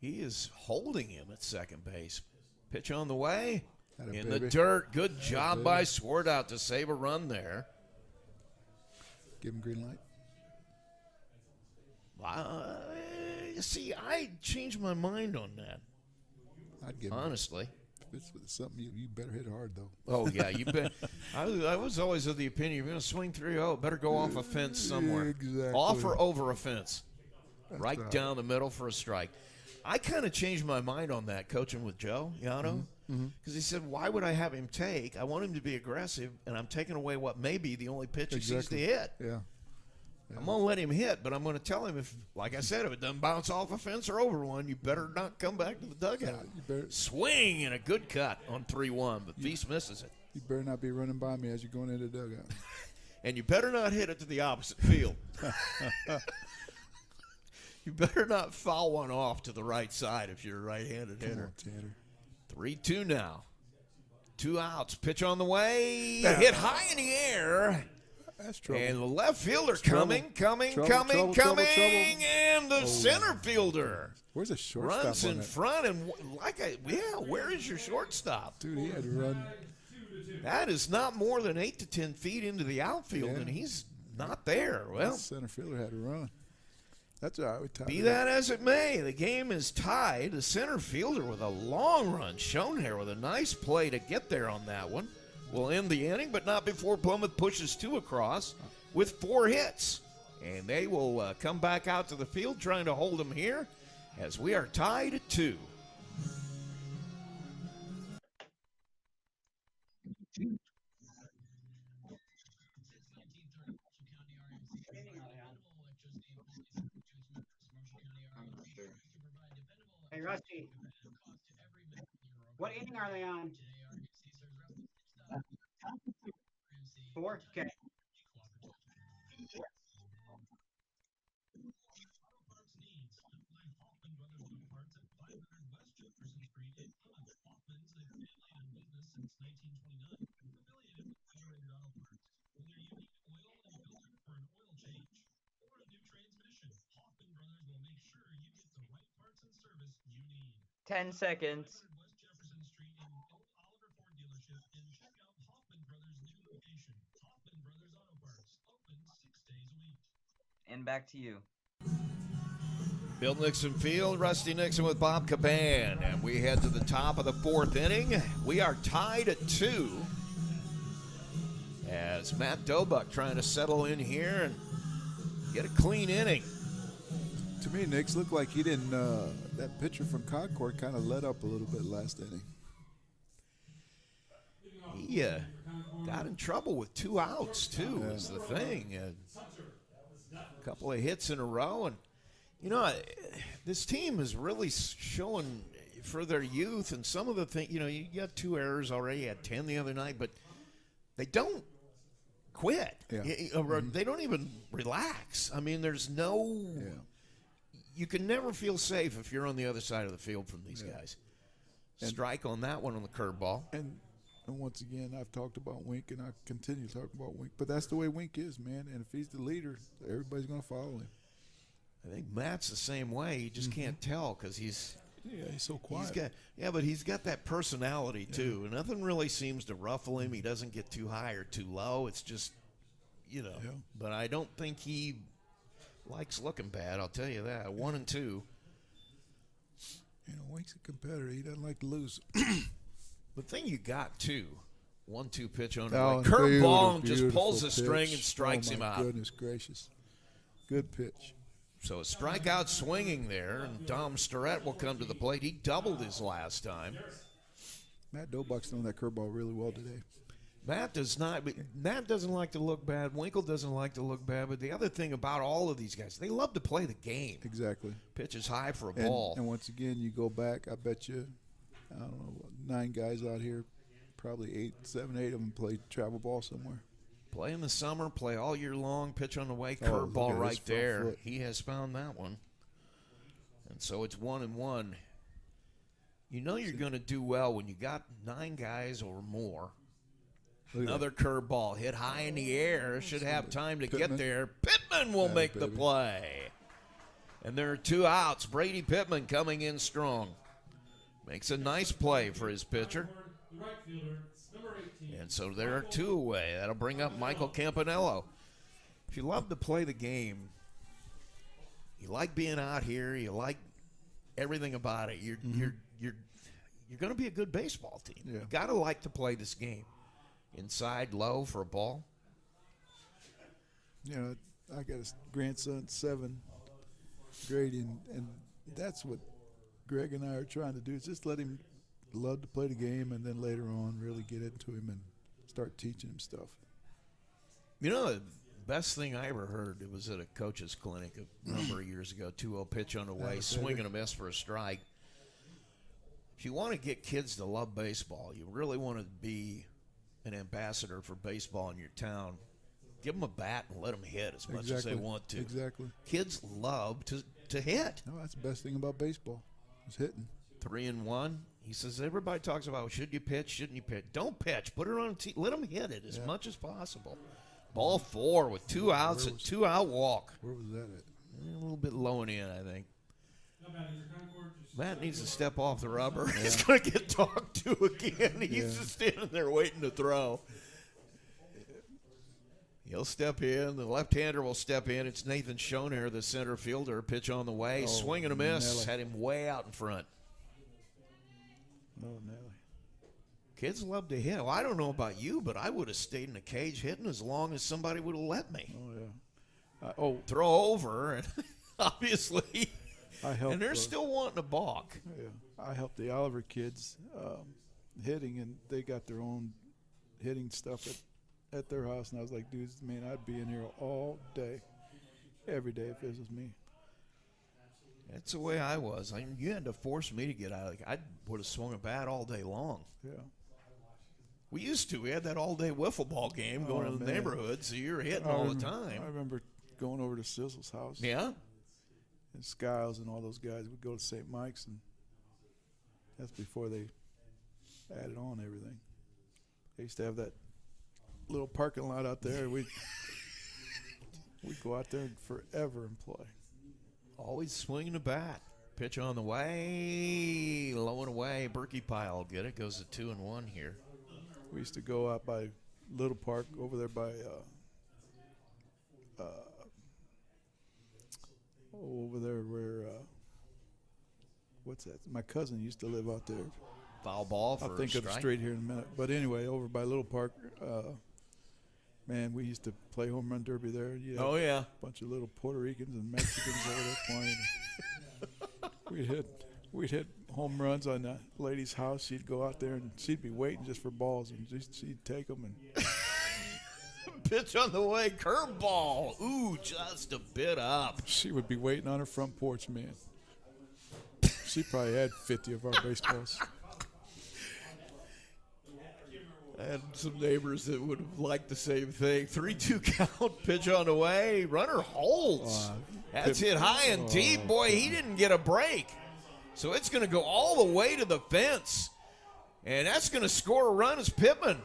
He is holding him at second base. Pitch on the way. In baby. The dirt. Good job by Swartout to save a run there. Give him green light. See, I changed my mind on that. I'd give honestly. Him it's something you better hit hard though. Oh yeah, you bet. I was always of the opinion you're going to swing 3-0, better go off a fence somewhere. Exactly. Off or over a fence, right right. down the middle for a strike. I kind of changed my mind on that coaching with Joe Yano, because he said, "Why would I have him take? I want him to be aggressive, and I'm taking away what may be the only pitch he sees to hit. Yeah. I'm going to let him hit, but I'm going to tell him if, like I said, if it doesn't bounce off a fence or over one, you better not come back to the dugout. You better, Swing and a good cut on 3-1, but Feast misses it. you better not be running by me as you're going into the dugout. And you better not hit it to the opposite field. You better not foul one off to the right side if you're a right-handed hitter. Come on, Tanner. 3-2 now. 2 outs. Pitch on the way. Hit high in the air. That's trouble. And the left fielder Trouble. coming. Trouble. And the center fielder Where's the shortstop runs on in that? front. And where is your shortstop? Dude, he had to run. That is not more than 8 to 10 feet into the outfield, Yeah. and he's not there. The Well, center fielder had to run. That's all right. We tied be it that as it may, the game is tied. The center fielder with a long run shown here with a nice play to get there on that one. Will end the inning, but not before Plymouth pushes 2 across with 4 hits. And they will come back out to the field trying to hold them here as we are tied at 2. Hey, Rusty. What inning are they on? 4? Okay. Ten seconds. And back to you. Bill Nixon Field, Rusty Nixon with Bob Caban, and we head to the top of the 4th inning. We are tied at 2 as Matt Dobuck trying to settle in here and get a clean inning. To me, Nix looked like he didn't. That pitcher from Concord kind of let up a little bit last inning. He got in trouble with 2 outs, too, is the thing. A couple of hits in a row. And, you know, this team is really showing for their youth and some of the things. You know, you got 2 errors already. You had 10 the other night, but they don't quit. Yeah. They don't even relax. I mean, there's no you can never feel safe if you're on the other side of the field from these guys. Strike on that one on the curveball. And once again, I've talked about Wink, and I continue to talk about Wink. But that's the way Wink is, man. And if he's the leader, everybody's going to follow him. I think Matt's the same way. You just can't tell because he's so quiet. But he's got that personality too. And nothing really seems to ruffle him. He doesn't get too high or too low. It's just, you know. Yeah. But I don't think he likes looking bad. I'll tell you that. 1 and 2. You know, Wink's a competitor. He doesn't like to lose. The thing you got too, 1-2 pitch on Oh, the curveball and just beautiful pulls the string pitch. and strikes him out. Goodness gracious. Good pitch. So a strikeout swinging there, and Dom Starrett will come to the plate. He doubled his last time. Matt Dobuck's throwing that curveball really well today. Matt does not. Matt doesn't like to look bad. Winkle doesn't like to look bad. But the other thing about all of these guys, they love to play the game. Exactly. Pitches high for a ball. And once again, you go back, I bet you, I don't know, 9 guys out here, probably 7, 8 of them play travel ball somewhere. Play in the summer, play all year long, pitch on the way, Oh, look curveball at right his front there. foot. He has found that one. And so it's 1-1. You know you're going to do well when you got 9 guys or more. Look at Another curveball hit high in the air. Should have time to get Pittman. there. Pittman will Yeah, make the baby. play. And there are 2 outs. Brady Pittman coming in strong. Makes a nice play for his pitcher. The right fielder, number 18. And so there are 2 away. That'll bring up Michael Campanello. If you love to play the game, you like being out here, you like everything about it. You're you're going to be a good baseball team. Yeah. You got to like to play this game. Inside, low for a ball. You know, I got a grandson, 7, Grady, and that's what Greg and I are trying to do, is just let him love to play the game, and then later on really get into him and start teaching him stuff. You know, the best thing I ever heard, it was at a coach's clinic a number of years ago, 2-0 pitch on the way, swing and a miss for a strike. If you want to get kids to love baseball, you really want to be an ambassador for baseball in your town, give them a bat and let them hit as much as they want to. Exactly. Kids love to hit. No, that's the best thing about baseball, is hitting. 3-1. He says everybody talks about should you pitch, shouldn't you pitch. Don't pitch. Put it on a tee. Let them hit it as much as possible. Ball 4 with 2 outs, a 2-out walk. Where was that at? A little bit low and in, I think. No batting for Concord. Matt needs to step off the rubber. He's going to get talked to again. He's just standing there waiting to throw. He'll step in. The left-hander will step in. It's Nathan Schoner, the center fielder. Pitch on the way. Swing and a miss. Nelly. Had him way out in front. No, Nelly. Kids love to hit. Well, I don't know about you, but I would have stayed in the cage hitting as long as somebody would have let me. Oh, yeah. Throw over, and obviously, I helped. and they're still wanting to balk. Yeah, I helped the Oliver kids hitting, and they got their own hitting stuff at their house. And I was like, dudes, man, I'd be in here all day, every day if this was me. That's the way I was. You had to force me to get out. I would have swung a bat all day long. Yeah. We used to. We had that all-day wiffle ball game going in the man. neighborhood, so you were hitting all the time. I remember going over to Sizzle's house. Yeah? And Skiles and all those guys would go to St. Mike's, and that's before they added on everything. They used to have that little parking lot out there. We'd go out there forever and play. Always swinging the bat. Pitch on the way, low and away. Berkey Pyle will get it. Goes to 2-1 here. We used to go out by Little Park over there by over there where what's that? My cousin used to live out there. Foul ball for I'll think a of it strike. straight here in a minute. But anyway, over by Little Park, man, we used to play home run derby there. You Oh, yeah. a bunch of little Puerto Ricans and Mexicans over there playing. We'd hit home runs on that lady's house. She'd go out there and she'd be waiting just for balls, and she'd take them. And Pitch on the way. Curveball. Ooh, just a bit up. she would be waiting on her front porch, man. She probably had 50 of our baseballs. I had some neighbors that would have liked the same thing. 3-2 count. Pitch on the way. Runner holds. That's hit high and deep. Boy, he didn't get a break. So it's going to go all the way to the fence. And that's going to score a run as Pittman.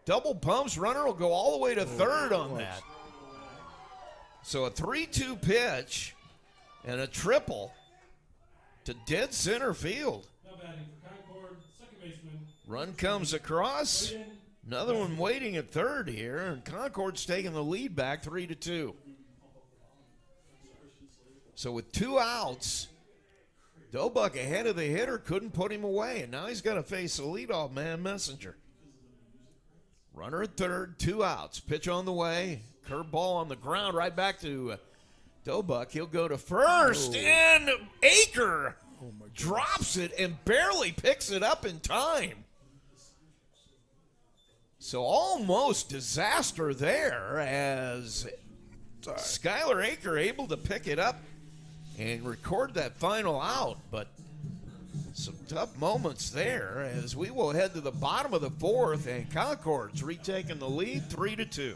Double pumps. Runner will go all the way to third on that. So a 3-2 pitch and a triple to dead center field. No batting for Concord. Second baseman. Run comes across. Another one waiting at third here, and Concord's taking the lead back 3-2. So with 2 outs, Dobuck ahead of the hitter, couldn't put him away, and now he's got to face the leadoff man, Messenger. Runner at third, 2 outs. Pitch on the way. Curveball on the ground, right back to Dobuck. He'll go to first, and Aker drops it and barely picks it up in time. So almost disaster there as Skylar Aker able to pick it up and record that final out. But some tough moments there as we will head to the bottom of the 4th, and Concord's retaking the lead 3-2.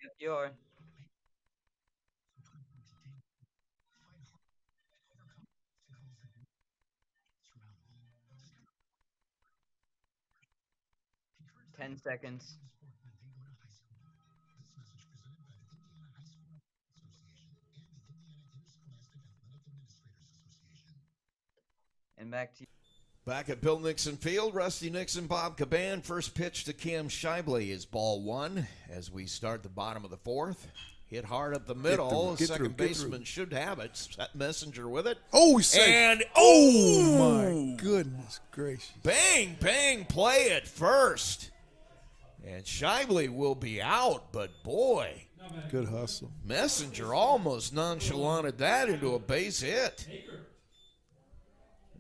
Yep, you are. Ten seconds. And back to you. Back at Bill Nixon Field, Rusty Nixon, Bob Caban. First pitch to Cam Shibley is ball one as we start the bottom of the fourth. Hit hard up the middle. Get Second through. baseman should have it. Set Messenger with it. Oh, he's safe. And Oh, my goodness gracious. bang, bang, play at first. And Shibley will be out, but boy, Good hustle. Messenger almost nonchalanted that into a base hit.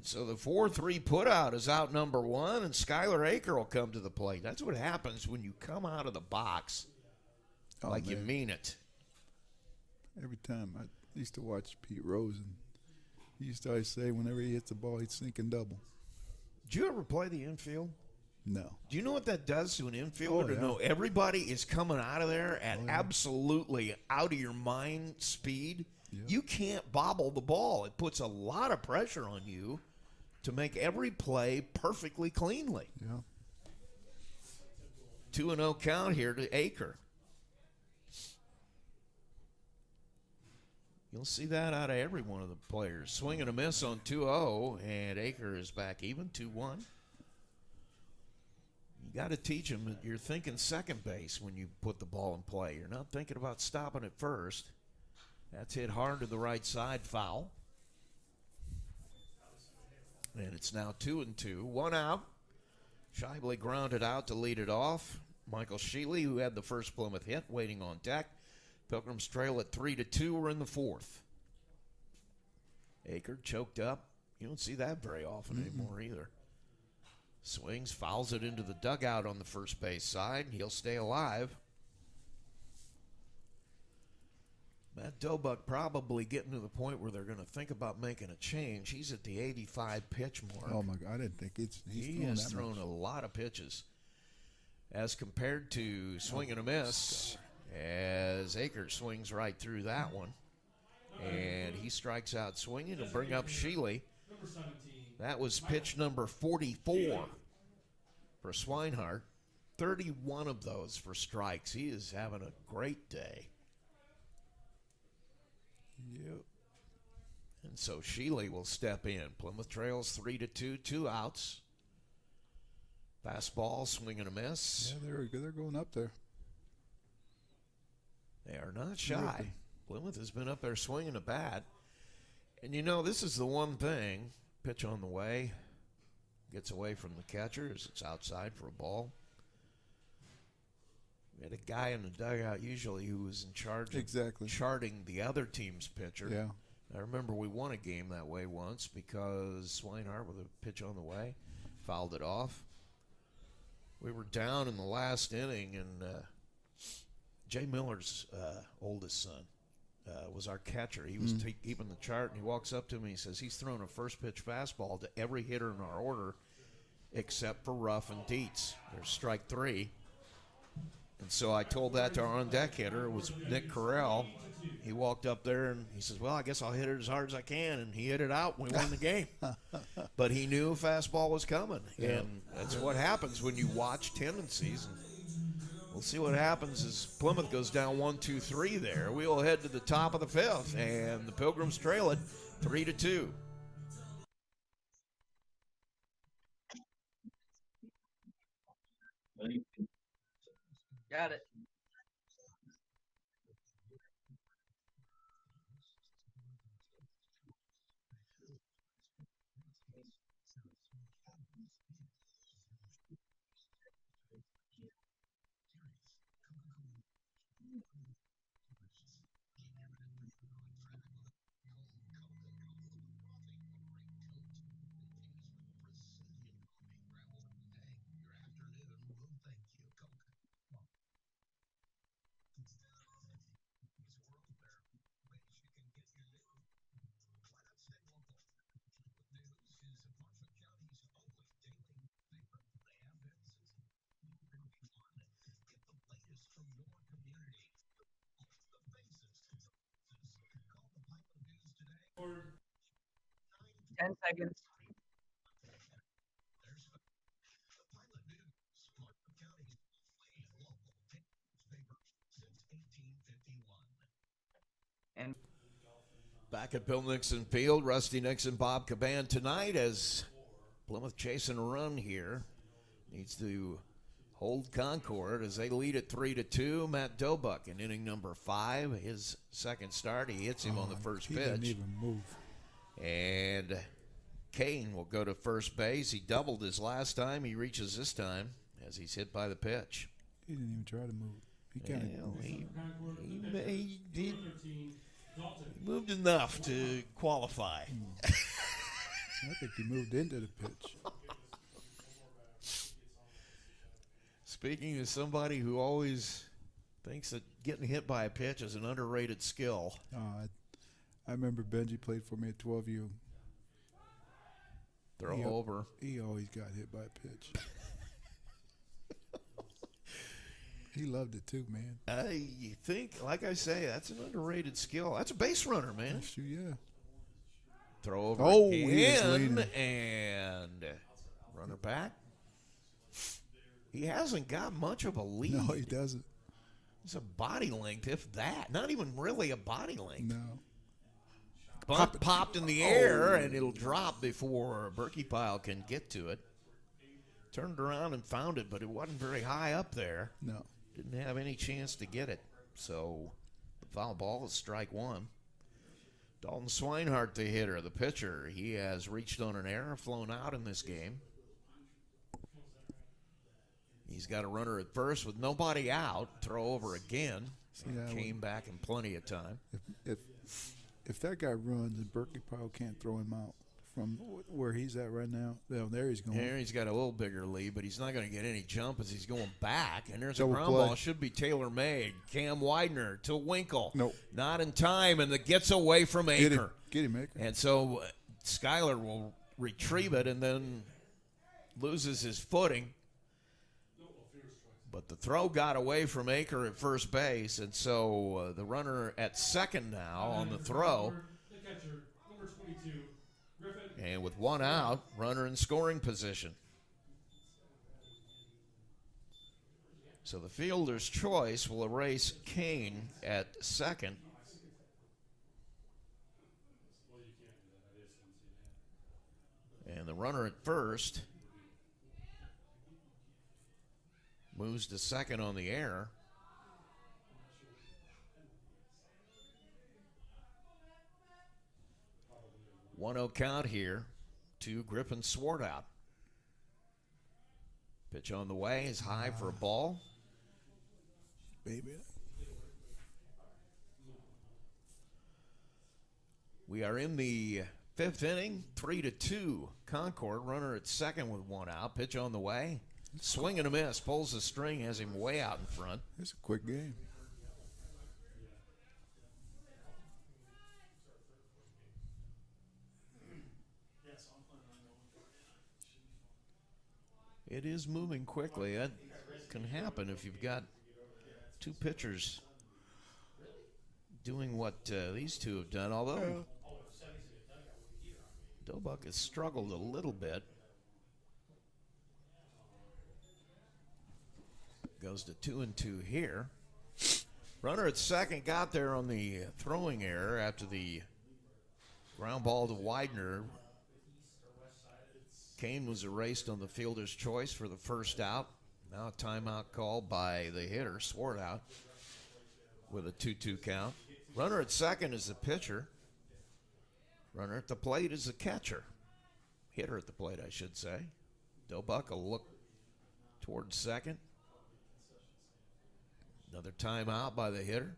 So the 4-3 putout is out number one, and Skylar Aker will come to the plate. That's what happens when you come out of the box like you man. mean it. Every time I used to watch Pete Rose, and he used to always say whenever he hits the ball, he'd sink and double. Did you ever play the infield? No. Do you know what that does to an infielder to yeah. know everybody is coming out of there at absolutely out of your mind speed? Yeah. You can't bobble the ball. It puts a lot of pressure on you to make every play perfectly cleanly. Yeah. 2-0 count here to Aker. You'll see that out of every one of the players. Swing and a miss on 2-0, and Aker is back even, 2-1. You got to teach him that you're thinking second base when you put the ball in play. You're not thinking about stopping it first. That's hit hard to the right side, foul. And it's now 2-2. One out. Shibley grounded out to lead it off. Michael Shealy, who had the first Plymouth hit, waiting on deck. Pilgrims trail at 3-2. We're in the fourth. Aker choked up. You don't see that very often anymore either. Swings, fouls it into the dugout on the first base side. He'll stay alive. Matt Dobuck probably getting to the point where they're going to think about making a change. He's at the 85 pitch mark. Oh my God! I didn't think he's He has thrown a lot of pitches as compared to swing and a miss, as Aker swings right through that one. And he strikes out swinging to bring up Shealy. That was pitch number 44 for Swinehart. 31 of those for strikes. He is having a great day. Yep. And so Shealy will step in. Plymouth trails 3-2, 2 outs. Fastball, swing and a miss. Yeah, they're going up there. They are not shy. Plymouth has been up there swinging a bat. And you know, this is the one thing. Pitch on the way. Gets away from the catcher as it's outside for a ball. We had a guy in the dugout usually who was in charge of charting the other team's pitcher. Yeah. I remember we won a game that way once because Swinehart, with a pitch on the way, fouled it off. We were down in the last inning, and Jay Miller's oldest son was our catcher. He was keeping the chart, and he walks up to me and he says he's thrown a first pitch fastball to every hitter in our order except for Ruff and Dietz. There's strike three. And so I told that to our on-deck hitter. It was Nick Carell. He walked up there and he says, well, I guess I'll hit it as hard as I can. And he hit it out and we won the game. But he knew a fastball was coming. Yeah. And that's what happens when you watch tendencies. And we'll see what happens as Plymouth goes down 1-2-3 there. We'll head to the top of the fifth. And the Pilgrims trail it 3-2. Got it. 10 seconds. And Back at Bill Nixon Field, Rusty Nixon, Bob Caban tonight as Plymouth chasing a run here. Needs to hold Concord as they lead at 3-2. Matt Dobuck in inning number 5, his second start. He hits him on the first he pitch. didn't even move. And Kane will go to first base. He doubled his last time. He reaches this time as he's hit by the pitch. He didn't even try to move. He kind Well, of he moved enough to qualify. I think he moved into the pitch. Speaking of somebody who always thinks that getting hit by a pitch is an underrated skill. I remember Benji played for me at 12U. Throw over. He always got hit by a pitch. He loved it too, man. You think, like I say, that's an underrated skill. That's a base runner, man. That's true, yeah. Throw over Oh, he is again, leaning. and runner back. He hasn't got much of a lead. No, he doesn't. It's a body length, if that. Not even really a body length. No. Bunt popped in the air, and it'll drop before Berkey Pile can get to it. Turned around and found it, but it wasn't very high up there. No. Didn't have any chance to get it. So the foul ball is strike one. Dalton Swinehart, the hitter, the pitcher. He has reached on an error, flown out in this game. He's got a runner at first with nobody out. Throw over again. Came back in plenty of time. If that guy runs and Berkey Pile can't throw him out from where he's at right now, there he's going. Here he's got a little bigger lead, but he's not going to get any jump as he's going back. And there's Double a ground play. ball. Should be tailor-made. Cam Widener to Winkle. Nope. Not in time, and it gets away from Aker. Get him, Aker. And so Schuyler will retrieve it and then loses his footing. But the throw got away from Aker at first base, and so the runner at second now on the throw. The catcher, number 22, Griffin. And with one out, runner in scoring position. So the fielder's choice will erase Kane at second. And the runner at first moves to second on the air. One 0 count here to Griffin Swartout. Pitch on the way is high for a ball. Baby. We are in the fifth inning, 3-2. Concord, runner at second with one out. Pitch on the way. Swing and a miss. Pulls the string, has him way out in front. It's a quick game. It is moving quickly. That can happen if you've got two pitchers doing what these two have done. Although Dobuck has struggled a little bit. Goes to 2-2 here. Runner at second got there on the throwing error after the ground ball to Widener. Kane was erased on the fielder's choice for the first out. Now a timeout call by the hitter, Swartout, with a 2-2 count. Runner at second is the pitcher. Runner at the plate is the catcher. Hitter at the plate, I should say. Dobuck will look towards second. Another timeout by the hitter.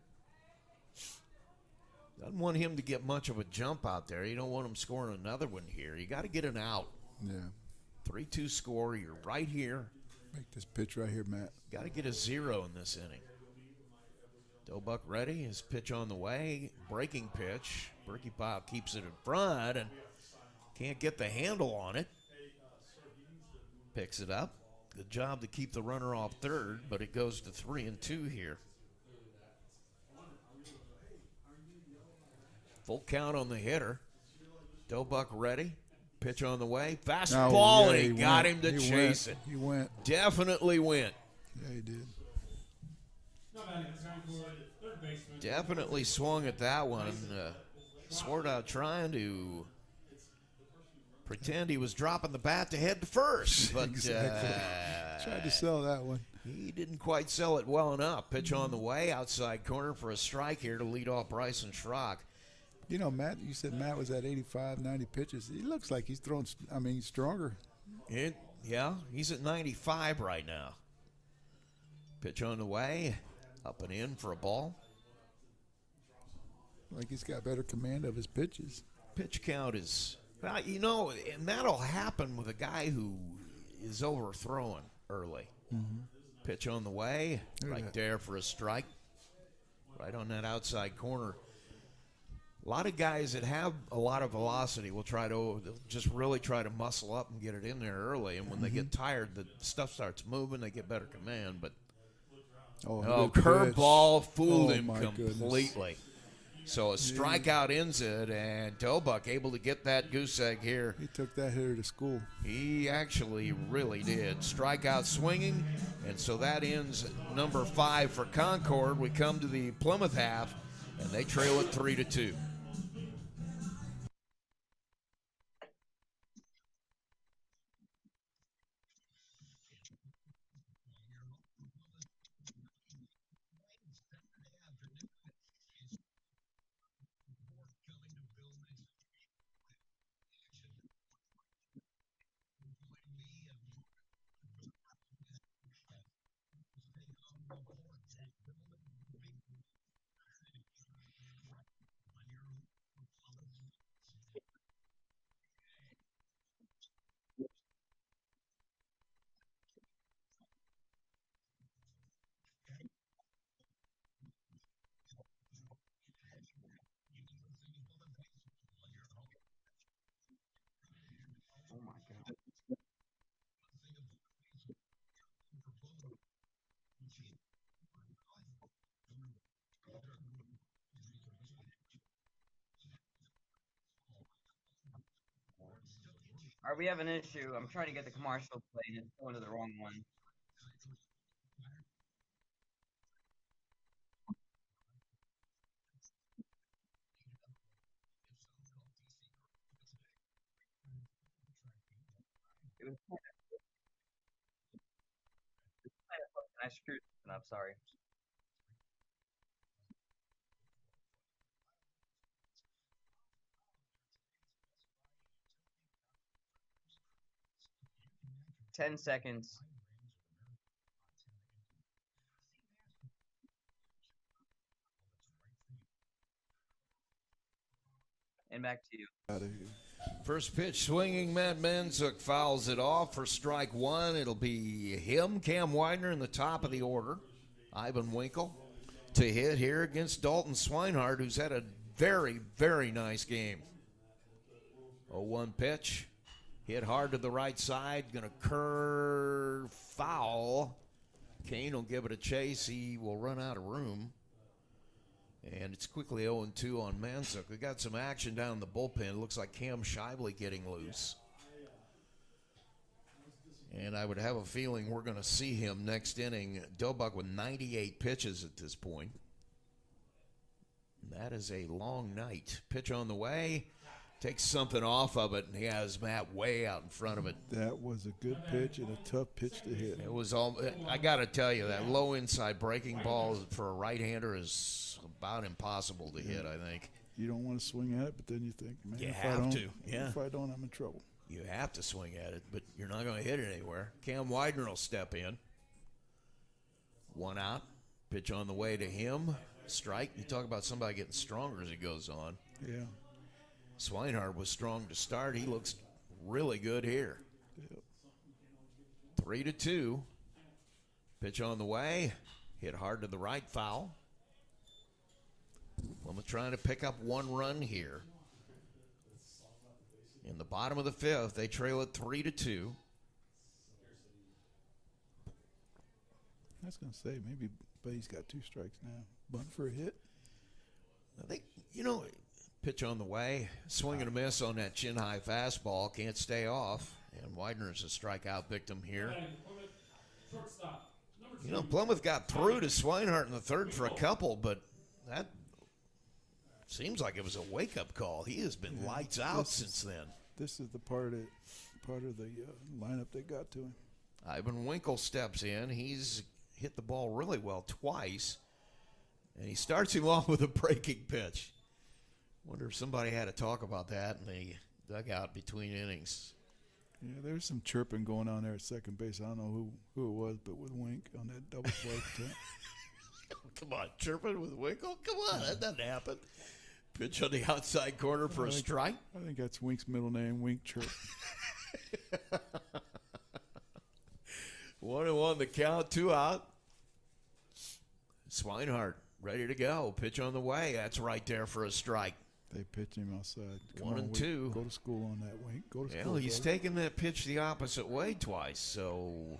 Doesn't want him to get much of a jump out there. You don't want him scoring another one here. You got to get an out. Yeah. 3-2 score. You're right here. Make this pitch right here, Matt. Got to get a 0 in this inning. Dobuck ready. His pitch on the way. Breaking pitch. Berkey Pyle keeps it in front and can't get the handle on it. Picks it up. Good job to keep the runner off third, but it goes to 3-2 here. Full count on the hitter. Dobuck ready. Pitch on the way. No, Fastball, yeah, and he got him went. to He chase went. it. He went. Definitely went. Yeah, he did. Now batting for Concord, third baseman. Definitely swung at that one. Swart trying to pretend he was dropping the bat to head to first, but Exactly. Tried to sell that one. he didn't quite sell it well enough. Pitch on the way, outside corner for a strike here to lead off Bryson Schrock. You know, Matt, you said Matt was at 85, 90 pitches. He looks like he's throwing, I mean, he's stronger. Yeah, he's at 95 right now. Pitch on the way, up and in for a ball. Like he's got better command of his pitches. Pitch count is, well, you know, and that'll happen with a guy who is overthrowing early. Pitch on the way, Look at right that. there for a strike, right on that outside corner. A lot of guys that have a lot of velocity will they'll just really try to muscle up and get it in there early. And when they get tired, the stuff starts moving. They get better command. But good pitch. curveball fooled Oh, him my goodness. completely. So a strikeout ends it, and Dobuck able to get that goose egg here. He took that hitter to school. He actually really did. Strikeout swinging, and so that ends number 5 for Concord. We come to the Plymouth half, and they trail it 3-2. Oh my god. All right, we have an issue. I'm trying to get the commercial played. It's going to the wrong one. It was kind of I screwed something up. Sorry. Ten seconds. And back to you. Out of here. First pitch swinging, Matt Manzuk fouls it off for strike 1. It'll be him, Cam Widener, in the top of the order. Ivan Winkle to hit here against Dalton Swinehart, who's had a very, very nice game. 0-1 pitch. Hit hard to the right side. Going to curve foul. Kane will give it a chase. He will run out of room. And it's quickly 0-2 on Manzuk. We got some action down in the bullpen. It looks like Cam Shively getting loose. And I would have a feeling we're going to see him next inning. Dobuck with 98 pitches at this point. That is a long night. Pitch on the way. Takes something off of it, and he has Matt way out in front of it. That was a good pitch and a tough pitch to hit. It was all. I got to tell you, that low inside breaking ball for a right-hander is about impossible to hit, I think. You don't want to swing at it, but then you think, man, You if have I don't, to, yeah. If I don't, I'm in trouble. You have to swing at it, but you're not going to hit it anywhere. Cam Widener will step in. 1 out. Pitch on the way to him. Strike. You talk about somebody getting stronger as he goes on. Yeah. Swinehart was strong to start. He looks really good here. Yep. 3-2. Pitch on the way. Hit hard to the right, foul. Plymouth trying to pick up 1 run here. In the bottom of the 5th, they trail it 3-2. I was going to say, maybe Buddy's got 2 strikes now. Bunt for a hit. I think, you know, Pitch on the way. Swing and a miss on that chin-high fastball. Can't stay off. And Widener's a strikeout victim here. Batting for Plymouth, shortstop, number 2. You know, Plymouth got through to Swinehart in the third for a couple, but that seems like it was a wake-up call. He has been lights out since then. This is the part of the lineup that got to him. Ivan Winkle steps in. He's hit the ball really well twice, and he starts him off with a breaking pitch. Wonder if somebody had to talk about that in the dugout between innings. Yeah, there's some chirping going on there at second base. I don't know who it was, but with Wink on that double play attempt. Come on, chirping with Winkle? Come on, that doesn't happen. Pitch on the outside corner for a strike. I think that's Wink's middle name, Wink Chirp. 1-1 the count, 2 out. Swinehart ready to go. Pitch on the way. That's right there for a strike. They pitch him outside. Come 1 on, and Wink. 2. Go to school on that, Wink. Go to school. Well, he's brother. taken that pitch the opposite way twice, so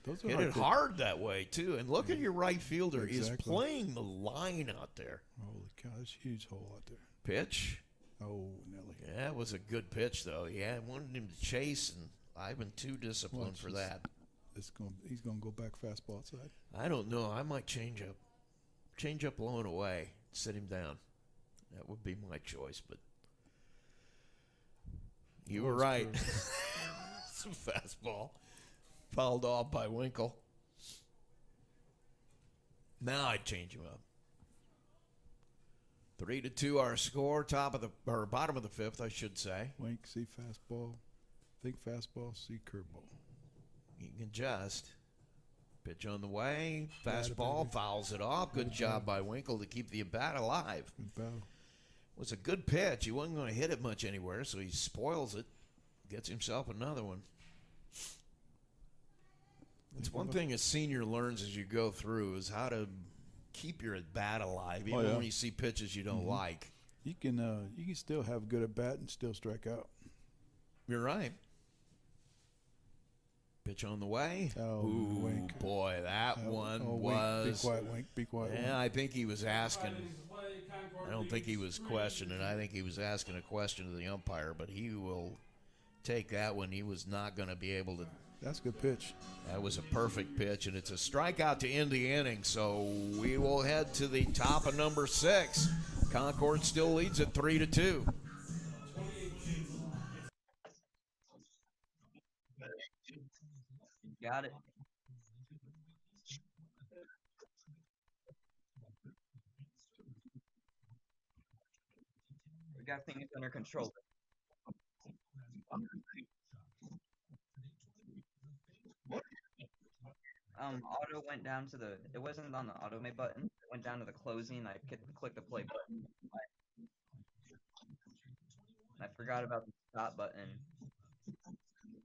Those are hit hard it to- hard that way, too. And look at your right fielder. Is Exactly. playing the line out there. Holy cow, that's a huge hole out there. Pitch. Oh, Nelly. Yeah, it was a good pitch, though. Yeah, I wanted him to chase, and Ivan too disciplined Watch for this. that. He's gonna go back fastball outside. I don't know. I might change up. Change up low and away. Sit him down. That would be my choice, but you were right. Some fastball. Fouled off by Winkle. Now I'd change him up. 3-2 our score. Bottom of the fifth, I should say. Wink, see fastball. Think fastball, see curveball. You can adjust. Pitch on the way. Bat, Fastball, baby. fouls it off. Good Good job job. by Winkle to keep the bat alive. Good battle. Was a good pitch. He wasn't going to hit it much anywhere, so he spoils it. Gets himself another one. It's one thing a senior learns as you go through is how to keep your bat alive, even yeah. when you see pitches you don't like. You can still have good at bat and still strike out. You're right. Pitch on the way. Oh, Ooh, Wink. boy, that one Wink. was. Be quiet, Wink. Be quiet. Yeah, I think he was asking. Innings to play, Concord I don't think he leads was 3-2. questioning. I think he was asking a question to the umpire, but he will take that one. He was not going to be able to. That's a good pitch. That was a perfect pitch, and it's a strikeout to end the inning. So we will head to the top of number 6. Concord still leads at 3-2. Got it. We got things under control. Auto went down to the. It wasn't on the automate button. It went down to the closing. I clicked the play button. I forgot about the stop button.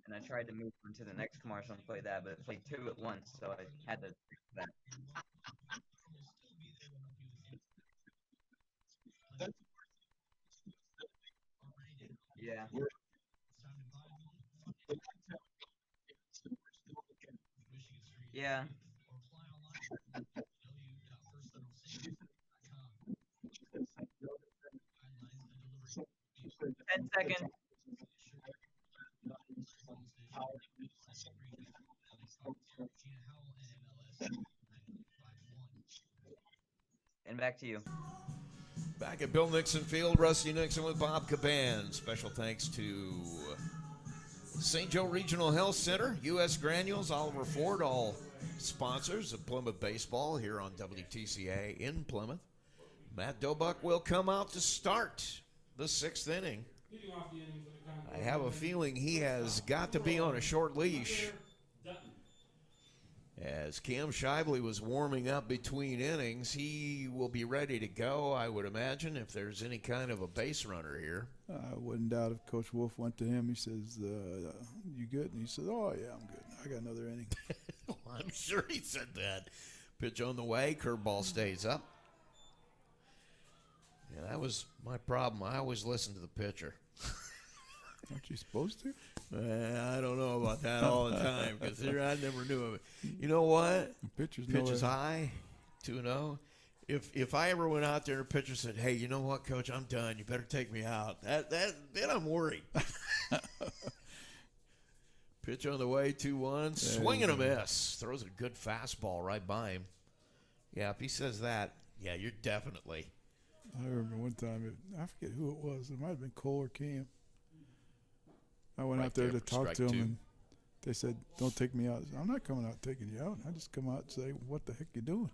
And I tried to move on to the next commercial and play that, but it played 2 at once, so I had to fix that. Yeah. Yeah. Ten seconds. And back to you. Back at Bill Nixon Field, Rusty Nixon with Bob Caban. Special thanks to St. Joe Regional Health Center, U.S. Granules, Oliver Ford, all sponsors of Plymouth baseball here on WTCA in Plymouth. Matt Dobuck will come out to start the 6th inning. Leading off the innings of the Concord I have a feeling he has got to be on a short leash. Dutton. As Cam Shively was warming up between innings, he will be ready to go, I would imagine, if there's any kind of a base runner here. I wouldn't doubt if Coach Wolf went to him. He says, "You good?" And he says, "Oh yeah, I'm good. I got another inning." I'm sure he said that. Pitch on the way, curveball stays up. Yeah, that was my problem. I always listen to the pitcher. Aren't you supposed to? I don't know about that all the time because I never knew of it. You know what? The pitchers Pitch know is that. high, 2-0. If I ever went out there and a pitcher said, "Hey, you know what, Coach? I'm done. You better take me out." Then I'm worried. Pitch on the way, 2-1. Swing and a miss. Throws a good fastball right by him. Yeah, if he says that, yeah, you're definitely. I remember one time, I forget who it was. It might have been Cole or Cam. I went Right out there there to for talk strike to him, two. and they said, "Don't take me out." I said, "I'm not coming out taking you out. I just come out and say, what the heck you doing?"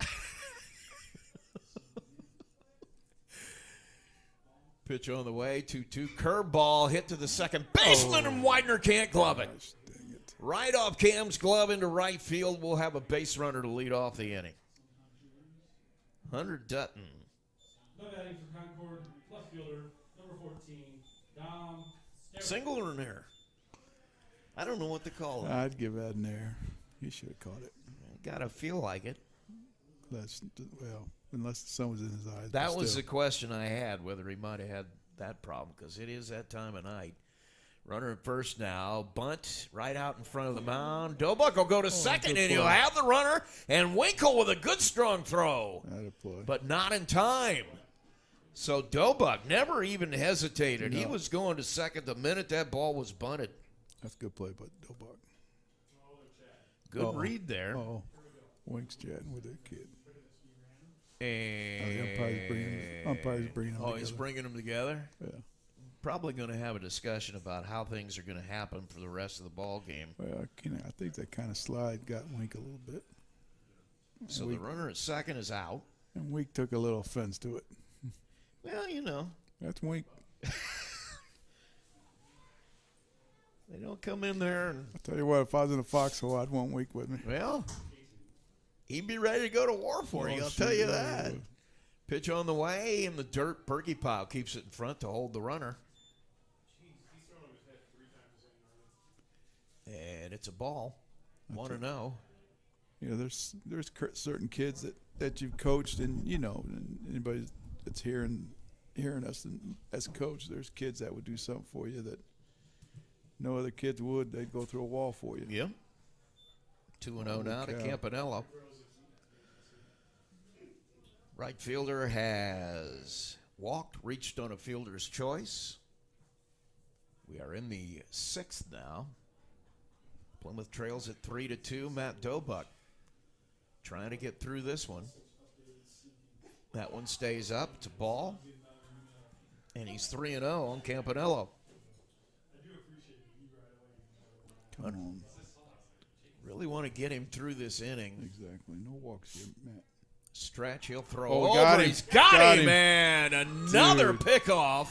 Pitch on the way, 2-2. Curveball hit to the second baseman, and Widener can't glove it. Gosh, dang it. Right off Cam's glove into right field. We'll have a base runner to lead off the inning. Hunter Dutton. No batting for Concord, left fielder, number 14, Dom Sterling. Single or an error? I don't know what to call it. I'd give that an error. He should have caught it. Gotta feel like it. Unless the sun was in his eyes. That but was still. the question I had, whether he might have had that problem, because it is that time of night. Runner at first now. Bunt right out in front of the mound. Dobuck will go to second, good and he'll play. have the runner. And Winkle with a good strong throw, That'd play. but not in time. So Dobuck never even hesitated. He No. was going to second the minute that ball was bunted. That's a good play, but no buck. Good read there. Oh, Wink's chatting with that kid. And The umpire's bringing them oh, together. he's bringing them together. Yeah. Probably going to have a discussion about how things are going to happen for the rest of the ball game. Well, I think that kind of slide got Wink a little bit. So the runner at second is out. And Wink took a little offense to it. Well, you know, That's Wink. they don't come in there and, I tell you what, if I was in a foxhole, I'd want Wink with me. well, he'd be ready to go to war for you, Oh, I'll sure, tell you yeah, that. yeah. Pitch on the way in the dirt. Berkey Pile keeps it in front to hold the runner. And it's a ball. 1-0. You know, there's certain kids that you've coached, and and anybody that's hearing us and as a coach, there's kids that would do something for you that no other kids would. They'd go through a wall for you. Yep. 2-0 now to cow. Campanello. Right fielder has walked, reached on a fielder's choice. We are in the 6th now. Plymouth trails at 3-2. Matt Dobuck trying to get through this one. That one stays up. It's a ball. And he's 3-0 on Campanello. Come on. Really want to get him through this inning. Exactly. No walks here, Matt. Stretch, he'll throw Oh, over. got him. He's got Got him, him. man. Another Dude. pickoff.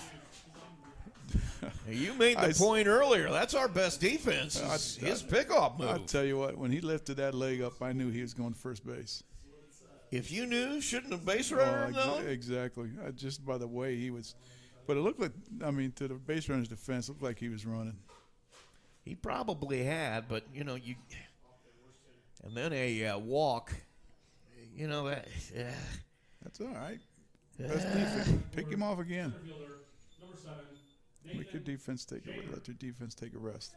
You made the point earlier. That's our best defense. His pickoff I'll move. tell you what, when he lifted that leg up, I knew he was going to first base. If you knew, shouldn't a base runner have known? Exactly. Just by the way he was. But it looked like, to the base runner's defense, it looked like he was running. He probably had, but, you. And then a walk. That's all right. Best defense. Pick him off again. Fielder, number 7, Let your defense take a rest.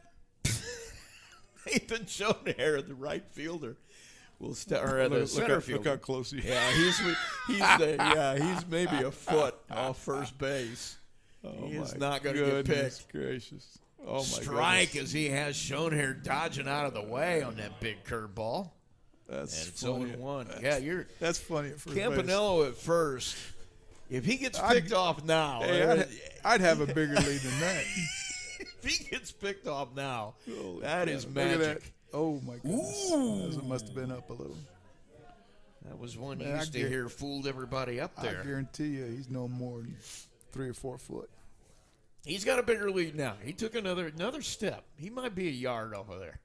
Nathan Schoenherr, the right fielder, will or the center Look fielder. how close he is. Yeah, he's maybe a foot off first base. He is not going to get picked. Gracious. Oh, my Strike goodness. as he has Schoenherr dodging out of the way on that big curveball. That's And it's funny. 0-1. Yeah, That's funny at first base. Campanello at first. If he gets picked off now, Hey, I'd have a bigger lead than that. if he gets picked off now, Holy that cow. is Look at magic. that. Oh, my goodness. That must have been up a little. That was one you Man, used to hear fooled everybody up I there. guarantee you he's no more than 3 or 4 foot. He's got a bigger lead now. He took another step. He might be a yard over there.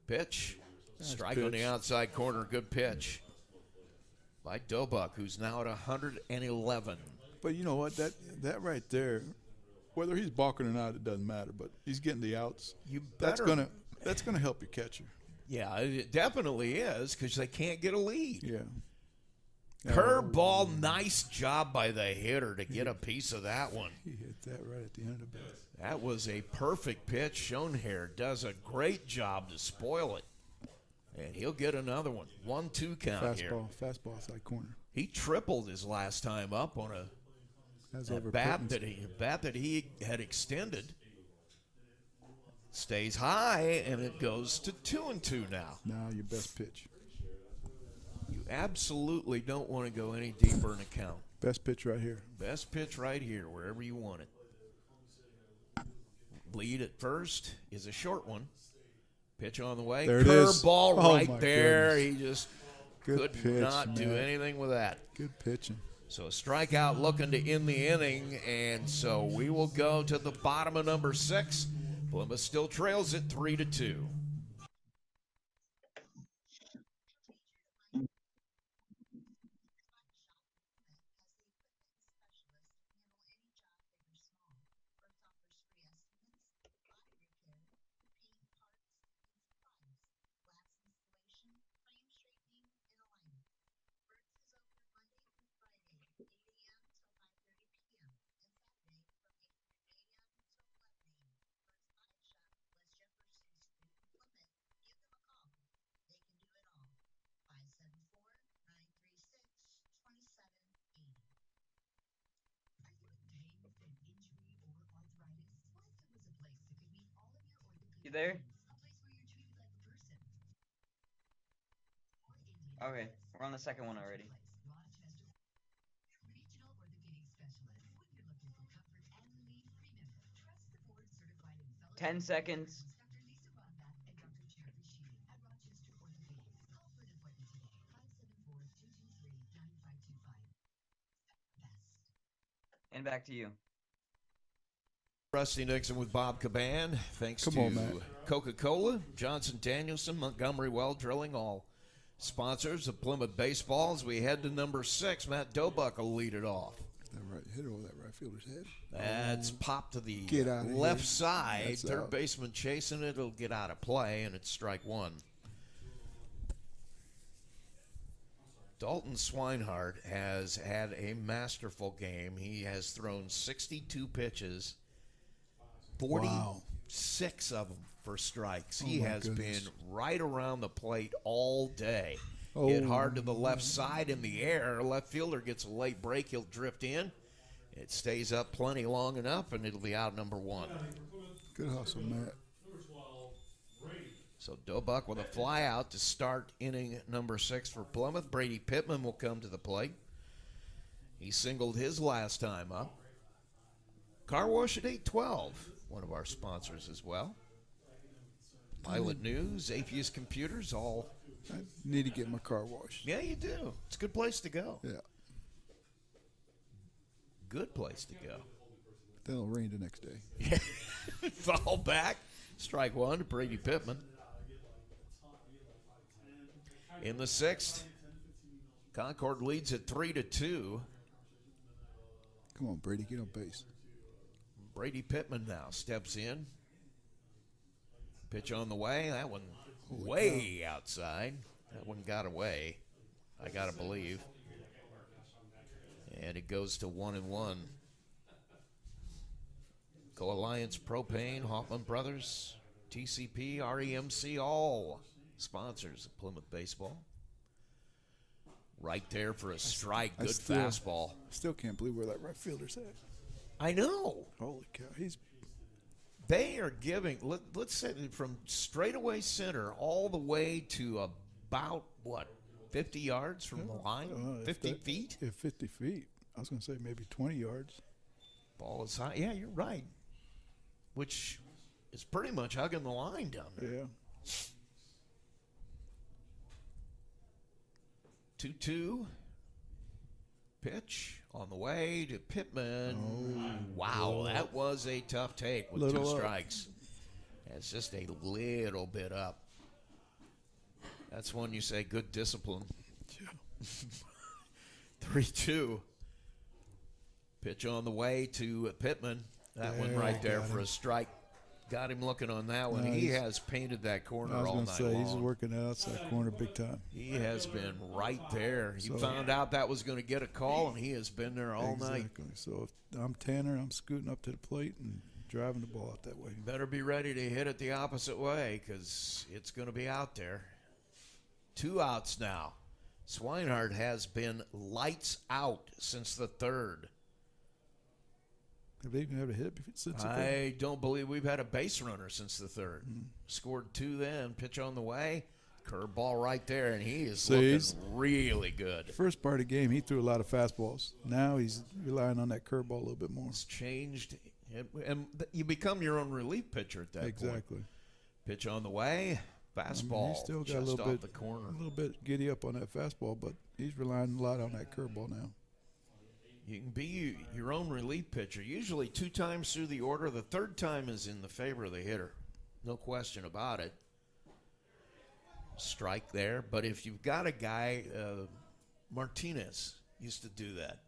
Pitch. Strike on the pitch. outside corner. Good pitch by Dobuck, who's now at 111. But you know what? That right there, whether he's balking or not, it doesn't matter. But he's getting the outs. You That's better. gonna help your catcher. Yeah, it definitely is, because they can't get a lead. Yeah. Curveball, nice job by the hitter to get a piece of that one. He hit that right at the end of the bat. That was a perfect pitch. Schoenherr does a great job to spoil it. And he'll get another one. 1-2 count here. Fastball outside corner. He tripled his last time up on a bat that he had extended. Stays high, and it goes to 2-2 now. Now your best pitch. You absolutely don't want to go any deeper in a count. Best pitch right here. Best pitch right here, wherever you want it. Lead at first is a short one. Pitch on the way. There it is. Curveball Oh, right my there. goodness. He just Good could pitch, not do man. anything with that. Good pitching. So a strikeout looking to end the inning, and so we will go to the bottom of number 6. Plymouth still trails it 3-2. You there? Okay, we're on the second one already. 10 seconds. And back to you. Rusty Nixon with Bob Caban. Thanks Come to on, Matt. Coca-Cola, Johnson Danielson, Montgomery Well Drilling, all sponsors of Plymouth baseball. As we head to number 6, Matt Dobuck will lead it off. That right hit over that right fielder's head. That's popped to the Get outta left here. side. That's Third out. baseman chasing it. It'll get out of play, and it's strike one. Dalton Swinehart has had a masterful game. He has thrown 62 pitches, 46 of them for strikes. He my has goodness. been right around the plate all day. Hit hard to the left side in the air. Left fielder gets a late break. He'll drift in. It stays up plenty long enough, and it'll be out number 1. Good hustle, Matt. Number 12, Brady. So Dobuck with a fly out to start inning number 6 for Plymouth. Brady Pittman will come to the plate. He singled his last time up. Car Wash at 812, one of our sponsors as well. Pilot News, Atheist Computers, all. I need to get my car washed. Yeah, you do. It's a good place to go. Yeah. Good place to go. Then it'll rain the next day. Foul back. Strike one to Brady Pittman. In the 6th, Concord leads at 3-2. Come on, Brady, get on base. Brady Pittman now steps in. Pitch on the way. That one way outside. That one got away, I got to believe. And it goes to 1-1. Go Alliance Propane, Hoffman Brothers, TCP, REMC, all sponsors of Plymouth baseball. Right there for a strike. Good fastball. Still can't believe where that right fielder's at. I know. Holy cow. They are giving, let's say from straightaway center all the way to about, 50 yards from the line? 50 feet? Yeah, 50 feet. I was going to say maybe 20 yards. Ball is high. Yeah, you're right. Which is pretty much hugging the line down there. Yeah. 2-2. Pitch on the way to Pittman. Wow, that was a tough take with Little two up. strikes. It's just a little bit up. That's when you say good discipline. 3-2. Pitch on the way to Pittman. That one right there for a strike. Got him looking on that one. No, He he's- has painted that corner I was all going to night say, long. he's working that outside corner big time. He has been right there. He So- found out that was going to get a call, and he has been there all night. Exactly. So if I'm Tanner, I'm scooting up to the plate and driving the ball out that way. Better be ready to hit it the opposite way because it's going to be out there. 2 outs now. Swinehart has been lights out since the third. Have they even had a hit since the third? I don't believe we've had a base runner since the third. Scored 2 then. Pitch on the way. Curveball right there, and he is looking really good. First part of the game, he threw a lot of fastballs. Now he's relying on that curveball a little bit more. It's changed, and you become your own relief pitcher at that point. Exactly. Pitch on the way. Fastball He's still got just a little off bit, the corner. a little bit giddy up on that fastball, but he's relying a lot on that curveball now. You can be your own relief pitcher. Usually 2 times through the order. The third time is in the favor of the hitter. No question about it. Strike there. But if you've got a guy, Martinez used to do that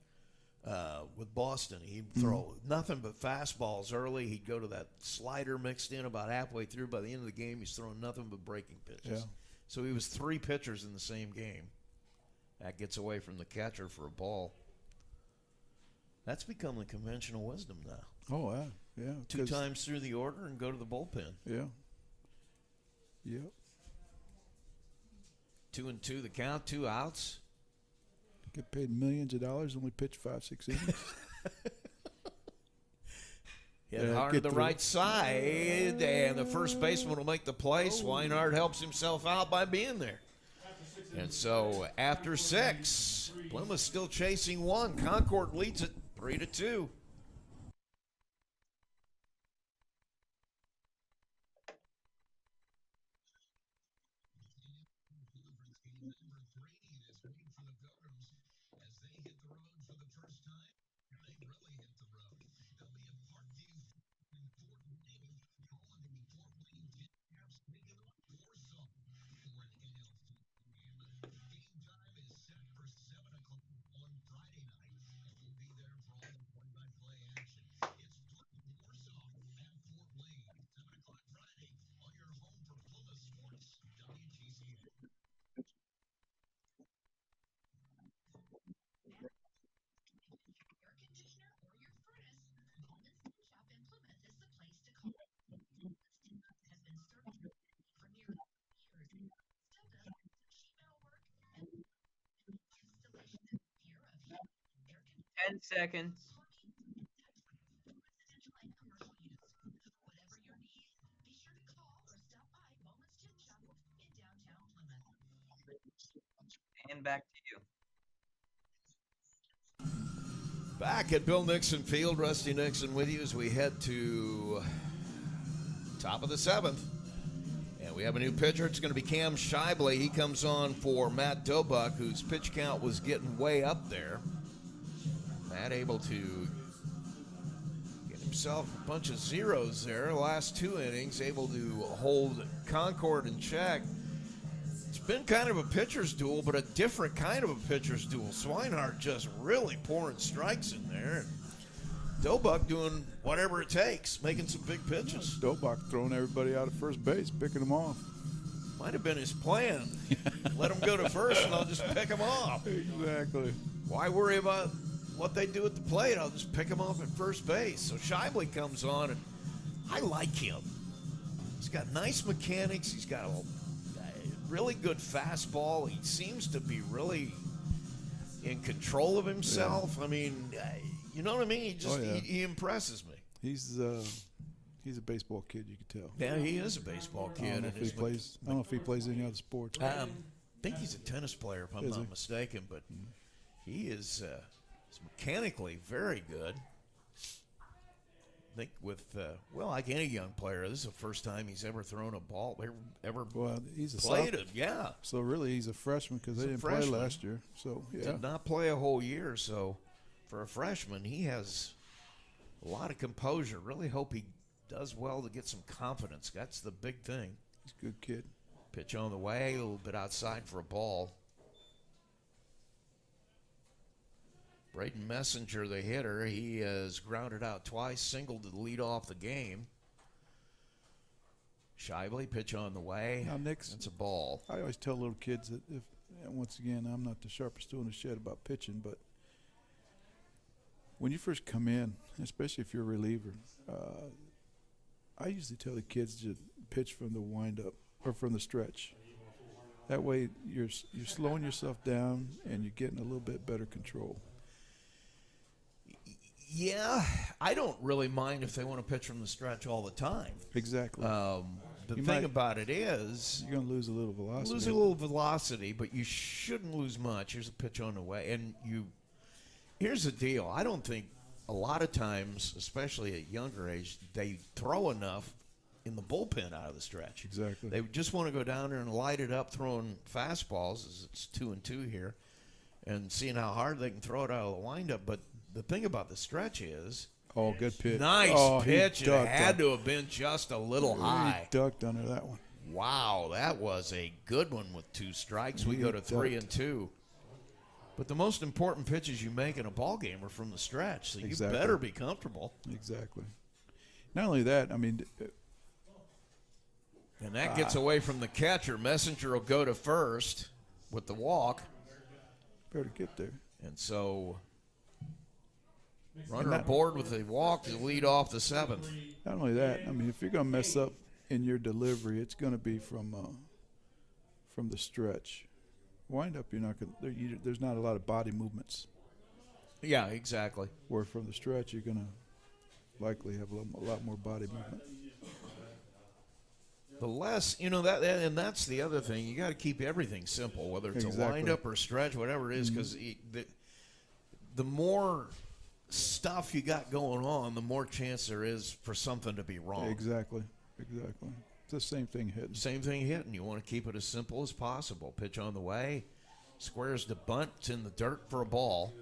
with Boston. He'd throw nothing but fastballs early. He'd go to that slider mixed in about halfway through. By the end of the game, he's throwing nothing but breaking pitches. Yeah. So he was 3 pitchers in the same game. That gets away from the catcher for a ball. That's become the conventional wisdom now. Oh, yeah. 2 times through the order and go to the bullpen. Yeah. Yep. 2-2 the count, 2 outs. Get paid millions of dollars, only pitch 5-6 innings. Hit hard to the right side, and the first baseman will make the play. Swinehart helps himself out by being there. And so after 6, Plymouth still chasing 1. Concord leads it 3-2. Ten seconds. And back to you. Back at Bill Nixon Field, Rusty Nixon with you as we head to top of the 7th. And we have a new pitcher. It's going to be Cam Shively. He comes on for Matt Dobuck, whose pitch count was getting way up there. Matt able to get himself a bunch of zeros there. Last 2 innings, able to hold Concord in check. It's been kind of a pitcher's duel, but a different kind of a pitcher's duel. Swinehart just really pouring strikes in there. And Dobuck doing whatever it takes, making some big pitches. Dobach throwing everybody out of first base, picking them off. Might have been his plan. Let him go to first, and I'll just pick him off. Exactly. Why worry about what they do at the plate? I'll just pick him off at first base. So Shively comes on, and I like him. He's got nice mechanics. He's got a really good fastball. He seems to be really in control of himself. Yeah. I mean, you know what I mean? He just he impresses me. He's a baseball kid, you can tell. Yeah, he is a baseball kid. I don't know if he plays any other sports. I think he's a tennis player, if I'm not mistaken. But he is mechanically very good. I think with, like any young player, this is the first time he's ever thrown a ball, ever he's played it. Yeah. So really he's a freshman because they didn't play last year. So, yeah. Did not play a whole year. So for a freshman, he has a lot of composure. Really hope he does well to get some confidence. That's the big thing. He's a good kid. Pitch on the way, a little bit outside for a ball. Braden Messenger, the hitter, he has grounded out twice, singled to lead off the game. Shively, pitch on the way. Now, Nick, it's a ball. I always tell little kids that once again, I'm not the sharpest tool in the shed about pitching, but when you first come in, especially if you're a reliever, I usually tell the kids to pitch from the windup or from the stretch. That way you're slowing yourself down and you're getting a little bit better control. Yeah, I don't really mind if they want to pitch from the stretch all the time. Exactly. The You thing might- about it is, You're going to lose a little velocity. lose a little velocity, but you shouldn't lose much. Here's a pitch on the way. And here's the deal. I don't think a lot of times, especially at younger age, they throw enough in the bullpen out of the stretch. Exactly. They just want to go down there and light it up throwing fastballs, as it's 2-2 here, and seeing how hard they can throw it out of the windup. But the thing about the stretch is, Oh, good pitch. nice Oh, he pitch. It ducked had on- to have been just a little high. He ducked under that one. Wow, that was a good one with 2 strikes. We He go to 3-2. ducked. But the most important pitches you make in a ball game are from the stretch, so you Exactly. better be comfortable. Exactly. Not only that, I mean, And that gets away from the catcher. Messenger will go to first with the walk. better get there. And so runner aboard with a walk to lead off the 7th. Not only that, I mean, if you're going to mess up in your delivery, it's going to be from the stretch. Wind up, you're not going. There's not a lot of body movements. Yeah, exactly. Where from the stretch, you're going to likely have a lot more body movement. The less, that, and that's the other thing. You got to keep everything simple, whether it's a Exactly. windup or stretch, whatever it is, because the more stuff you got going on, the more chance there is for something to be wrong. Exactly. It's the same thing hitting. Same thing hitting. You want to keep it as simple as possible. Pitch on the way, squares the bunt, it's in the dirt for a ball.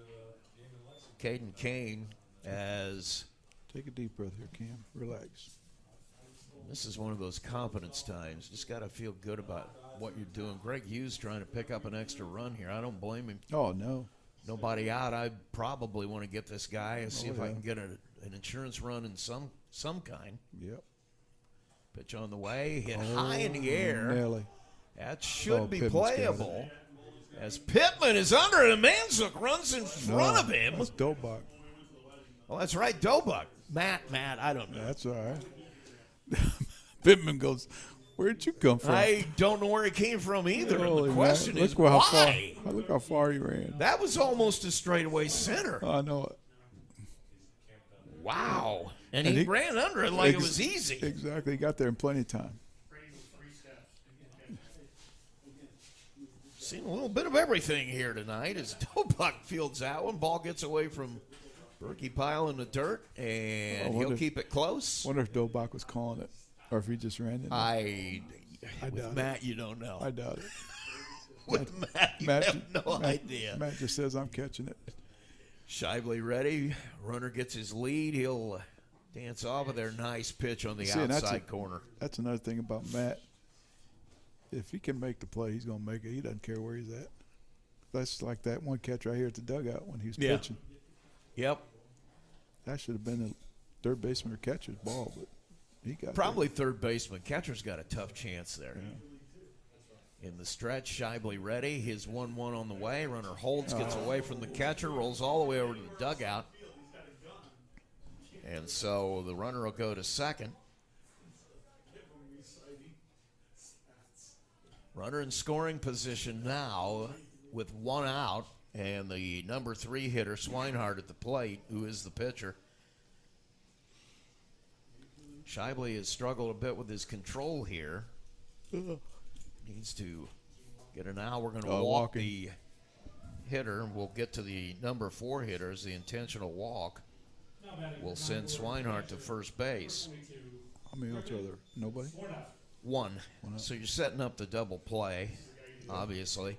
Caden Kane as Take a deep breath here, Cam. Relax. this is one of those confidence times. Just got to feel good about what you're doing. Greg Hughes trying to pick up an extra run here. I don't blame him. Oh, no. Nobody out. I probably want to get this guy and see if I yeah. can get an insurance run in some kind. Yep. Pitch on the way, hit high in the air. Nelly. That should be Pittman's got it. playable. As Pittman is under it, and Manzuk runs in front of him. That's Dobach. Well, that's right, Dobuck. Matt, I don't know. That's all right. Pittman goes, where'd you come from? I don't know where he came from either. And Holy the question man. is, Look how why? Look how far he ran. That was almost a straightaway center. I know it. Wow. And And he he- ran under it like it was easy. Exactly. He got there in plenty of time. Seen a little bit of everything here tonight as Dobuck fields that one. Ball gets away from Berkey Pile in the dirt, and he'll keep it close. Wonder if Dobach was calling it, or if he just ran it. I with doubt Matt, you don't know. I doubt it. With Matt, you have no idea. Matt just says, I'm catching it. Shively ready. Runner gets his lead. He'll dance off of their nice pitch on the See, and outside corner. That's another thing about Matt. If he can make the play, he's going to make it. He doesn't care where he's at. That's like that one catch right here at the dugout when he was pitching. Yep. That should have been the third baseman or catcher's ball, but he got Probably third baseman. Catcher's got a tough chance there. In the stretch, Shively ready. His 1-1 on the way. Runner holds, gets away from the catcher, rolls all the way over to the dugout. And so the runner will go to second. Runner in scoring position now with 1 out, and the number 3 hitter, Swinehart, at the plate, who is the pitcher. Shively has struggled a bit with his control here. Needs to get an out. We're going to walk walking. the hitter. We'll get to the number 4 hitters, the intentional walk. We'll send Swinehart to first base. How many outs are there? Nobody? 1. So you're setting up the double play, obviously.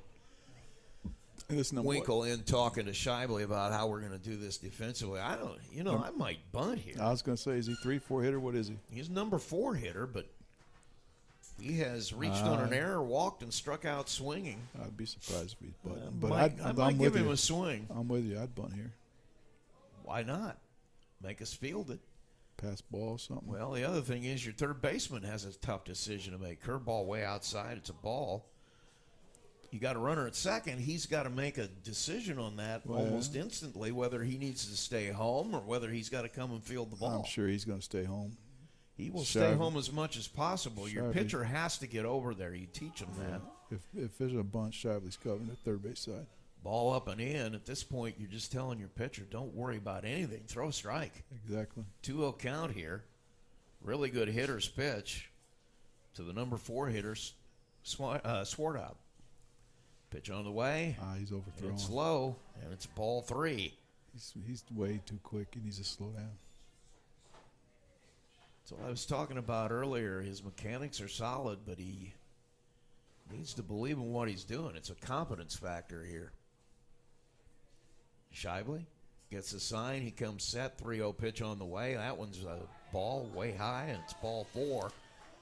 And this number Winkle in talking to Shively about how we're going to do this defensively. I don't, I might bunt here. I was going to say, is he 3-4 hitter? What is he? He's number 4 hitter, but he has reached on an error, walked, and struck out swinging. I'd be surprised if he's bunting. But I might I'm give with him you. a swing. I'm with you. I'd bunt here. Why not? Make us field it. Pass ball, something. Well, the other thing is your third baseman has a tough decision to make. Curveball way outside. It's a ball. You got a runner at second. He's got to make a decision on that almost instantly, whether he needs to stay home or whether he's got to come and field the ball. I'm sure he's going to stay home. He will stay home as much as possible. Your Shively. pitcher has to get over there. You teach him that. If there's a bunt, Shively's covering the third base side. Ball up and in. At this point, you're just telling your pitcher, don't worry about anything. Throw a strike. Exactly. 2-0 count here. Really good hitter's pitch to the number 4 hitter, Swartout. Pitch on the way. He's overthrown. It's low, and it's ball 3. He's way too quick. He needs to slow down. So I was talking about earlier, his mechanics are solid, but he needs to believe in what he's doing. It's a competence factor here. Shively gets the sign. He comes set. 3-0 pitch on the way. That one's a ball way high, and it's ball 4.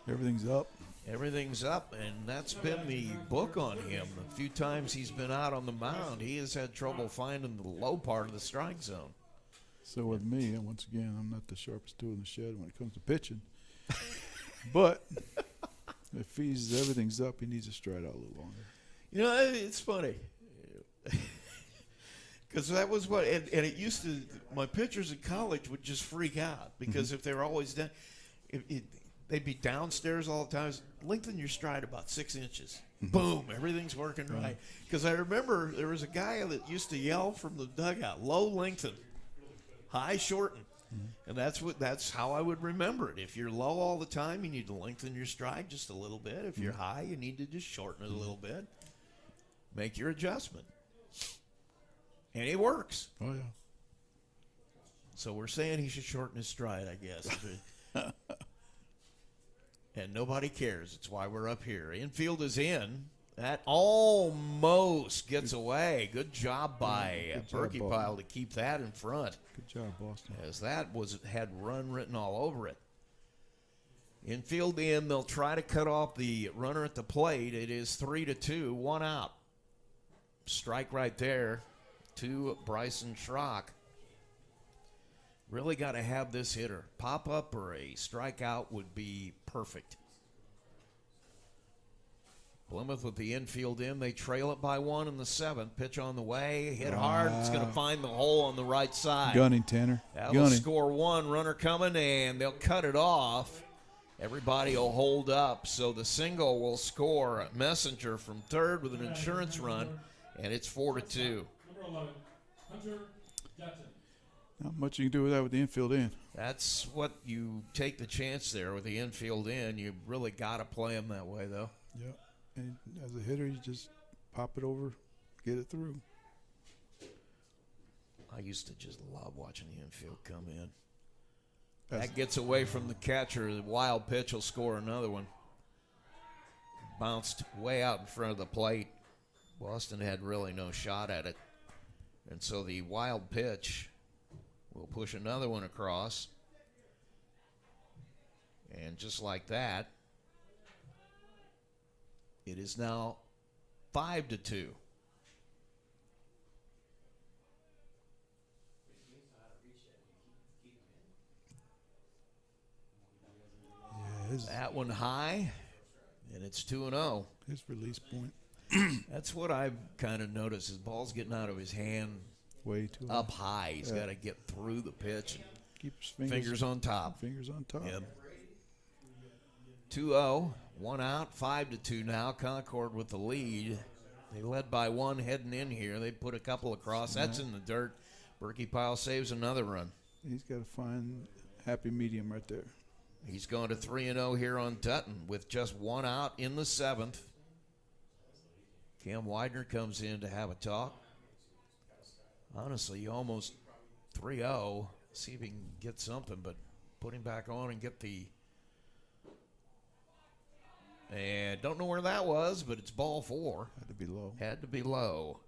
Everything's up. Everything's up, and that's been the book on him. A few times he's been out on the mound, he has had trouble finding the low part of the strike zone. So with me, and once again, I'm not the sharpest tool in the shed when it comes to pitching. But if everything's up, he needs to stride out a little longer. You know, it's funny. Because that was what, and it used to, my pitchers in college would just freak out because if they were always down, they'd be downstairs all the time. Lengthen your stride about 6 inches. Boom, everything's working right. Because I remember there was a guy that used to yell from the dugout, low lengthen, high shorten. And that's how I would remember it. If you're low all the time, you need to lengthen your stride just a little bit. If you're high, you need to just shorten it a little bit. Make your adjustment. And it works. Oh, yeah. So we're saying he should shorten his stride, I guess. And nobody cares. It's why we're up here. Infield is in. That almost gets away. Good job by Berkey Pile to keep that in front. Good job, Boston. As that had run written all over it. Infield in. They'll try to cut off the runner at the plate. It is 3-2. 1 out. Strike right there to Bryson Schrock. Really got to have this hitter. Pop up or a strikeout would be perfect. Plymouth with the infield in. They trail it by 1 in the 7th. Pitch on the way. Hit hard. It's going to find the hole on the right side. Gunning, Tanner. That'll score 1. Runner coming, and they'll cut it off. Everybody will hold up. So the single will score Messenger from third with an insurance run, and it's 4-2. Number 11, Hunter Dutton. Not much you can do with that with the infield in. That's what you take the chance there with the infield in. You really got to play him that way, though. Yeah. And as a hitter, you just pop it over, get it through. I used to just love watching the infield come in. That gets away from the catcher. The wild pitch will score another one. Bounced way out in front of the plate. Boston had really no shot at it. And so the wild pitch will push another one across. And just like that, it is now 5-2. That one high, and it's 2-0. His release point. That's what I've kind of noticed. His ball's getting out of his hand way too up high. He's got to get through the pitch and keep his fingers on top. Fingers on top. Yep. 2-0, 1 out, 5-2 now. Concord with the lead. They led by 1 heading in here. They put a couple across. That's in the dirt. Berkey Pile saves another run. He's got to find happy medium right there. He's going to 3-0 here on Dutton with just 1 out in the 7th. Cam Widener comes in to have a talk. Honestly, almost 3-0. See if he can get something, but put him back on and get the... And don't know where that was, but it's ball 4. Had to be low. Had to be low.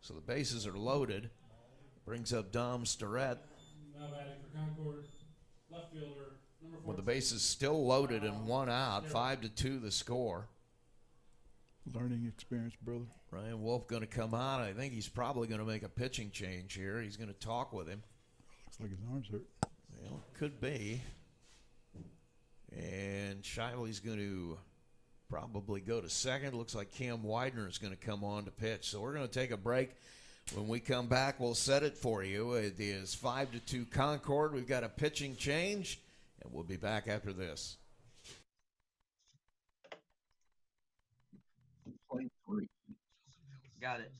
So the bases are loaded. Brings up Dom Starrett. Now batting for Concord, left fielder, number 14. With the bases still loaded and 1 out, 5-2 the score. Learning experience, brother. Ryan Wolf going to come out. I think he's probably going to make a pitching change here. He's going to talk with him. Looks like his arm's hurt. Well, could be. And Shively's going to probably go to second. Looks like Cam Widener is going to come on to pitch. So we're going to take a break. When we come back, we'll set it for you. It is 5-2 Concord. We've got a pitching change, and we'll be back after this. play 3. Got it.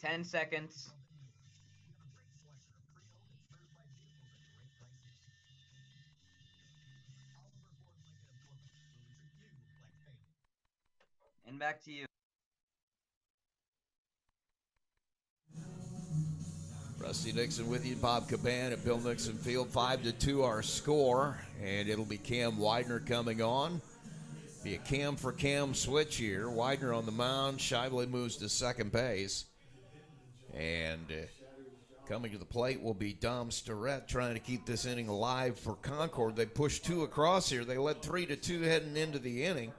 Ten seconds. And back to you. Rusty Nixon with you, Bob Caban at Bill Nixon Field. 5-2 our score, and it'll be Cam Widener coming on. Be a Cam for Cam switch here. Widener on the mound. Shively moves to second base. And coming to the plate will be Dom Starrett trying to keep this inning alive for Concord. They pushed 2 across here. They led 3-2 heading into the inning.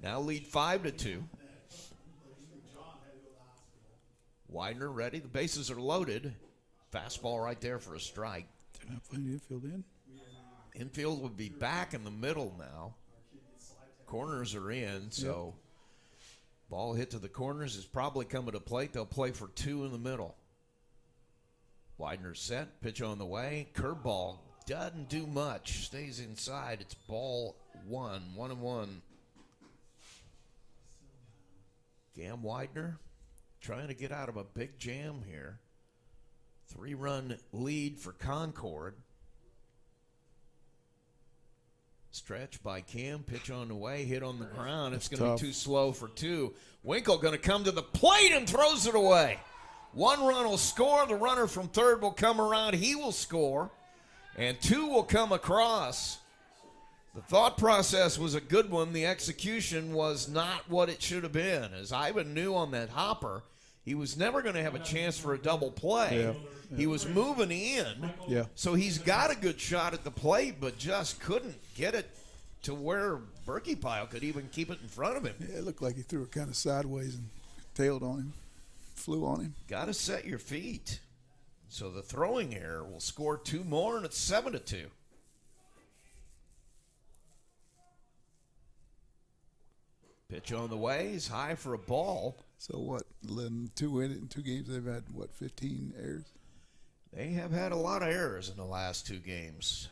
Now lead 5-2. Widener ready. The bases are loaded. Fastball right there for a strike. They're not playing the infield in. Infield would be back in the middle now. Corners are in, so ball hit to the corners is probably coming to plate. They'll play for 2 in the middle. Widener set, pitch on the way. Curveball doesn't do much. Stays inside. It's ball 1, 1-1. Cam Widener trying to get out of a big jam here. 3-run lead for Concord. Stretch by Cam, pitch on the way, hit on the ground. It's going to be too slow for 2. Winkle going to come to the plate and throws it away. 1 run will score. The runner from third will come around. He will score. And 2 will come across. The thought process was a good one. The execution was not what it should have been. As Ivan knew on that hopper, he was never going to have a chance for a double play. Yeah. He was moving in, so he's got a good shot at the plate, but just couldn't get it to where Berkey Pile could even keep it in front of him. Yeah, it looked like he threw it kind of sideways and tailed on him, flew on him. Got to set your feet. So the throwing error will score 2 more, and it's 7-2. Pitch on the way. He's high for a ball. So what? In 2 games, they've had, 15 errors? They have had a lot of errors in the last 2 games.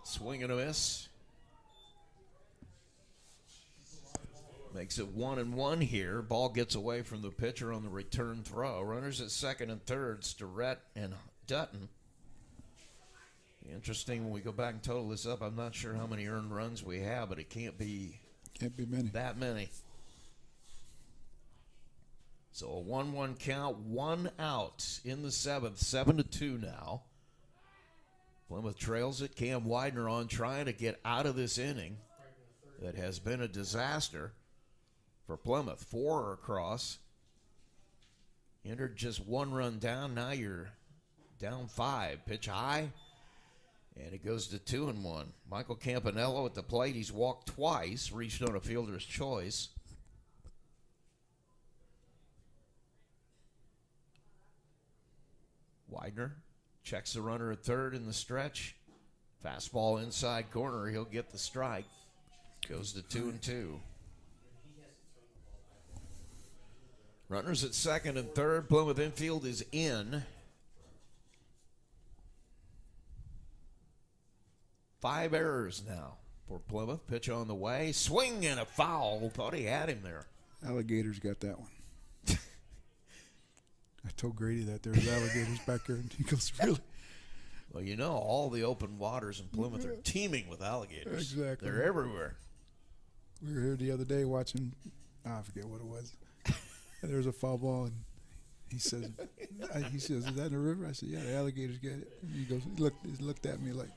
Swing and a miss. Makes it 1-1 here. Ball gets away from the pitcher on the return throw. Runners at second and third, Starrett and Dutton. Interesting when we go back and total this up. I'm not sure how many earned runs we have, but it can't be many. That many. So a 1-1 count, 1 out in the 7th, 7-2 now. Plymouth trails it. Cam Widener on trying to get out of this inning that has been a disaster for Plymouth. 4 are across. Entered just 1 run down. Now you're down 5. Pitch high. And it goes to 2-1. Michael Campanello at the plate. He's walked twice, reached on a fielder's choice. Widener checks the runner at third in the stretch. Fastball inside corner. He'll get the strike. Goes to 2-2. Runners at second and third. Plymouth infield is in. 5 errors now for Plymouth. Pitch on the way. Swing and a foul. Thought he had him there. Alligators got that one. I told Grady that there was alligators back there, and he goes, really? Well, you know, all the open waters in Plymouth are teeming with alligators. Exactly. They're everywhere. We were here the other day watching, I forget what it was. And there was a foul ball, and he says, is that in the river? I said, yeah, the alligators get it. And he goes, he looked at me like,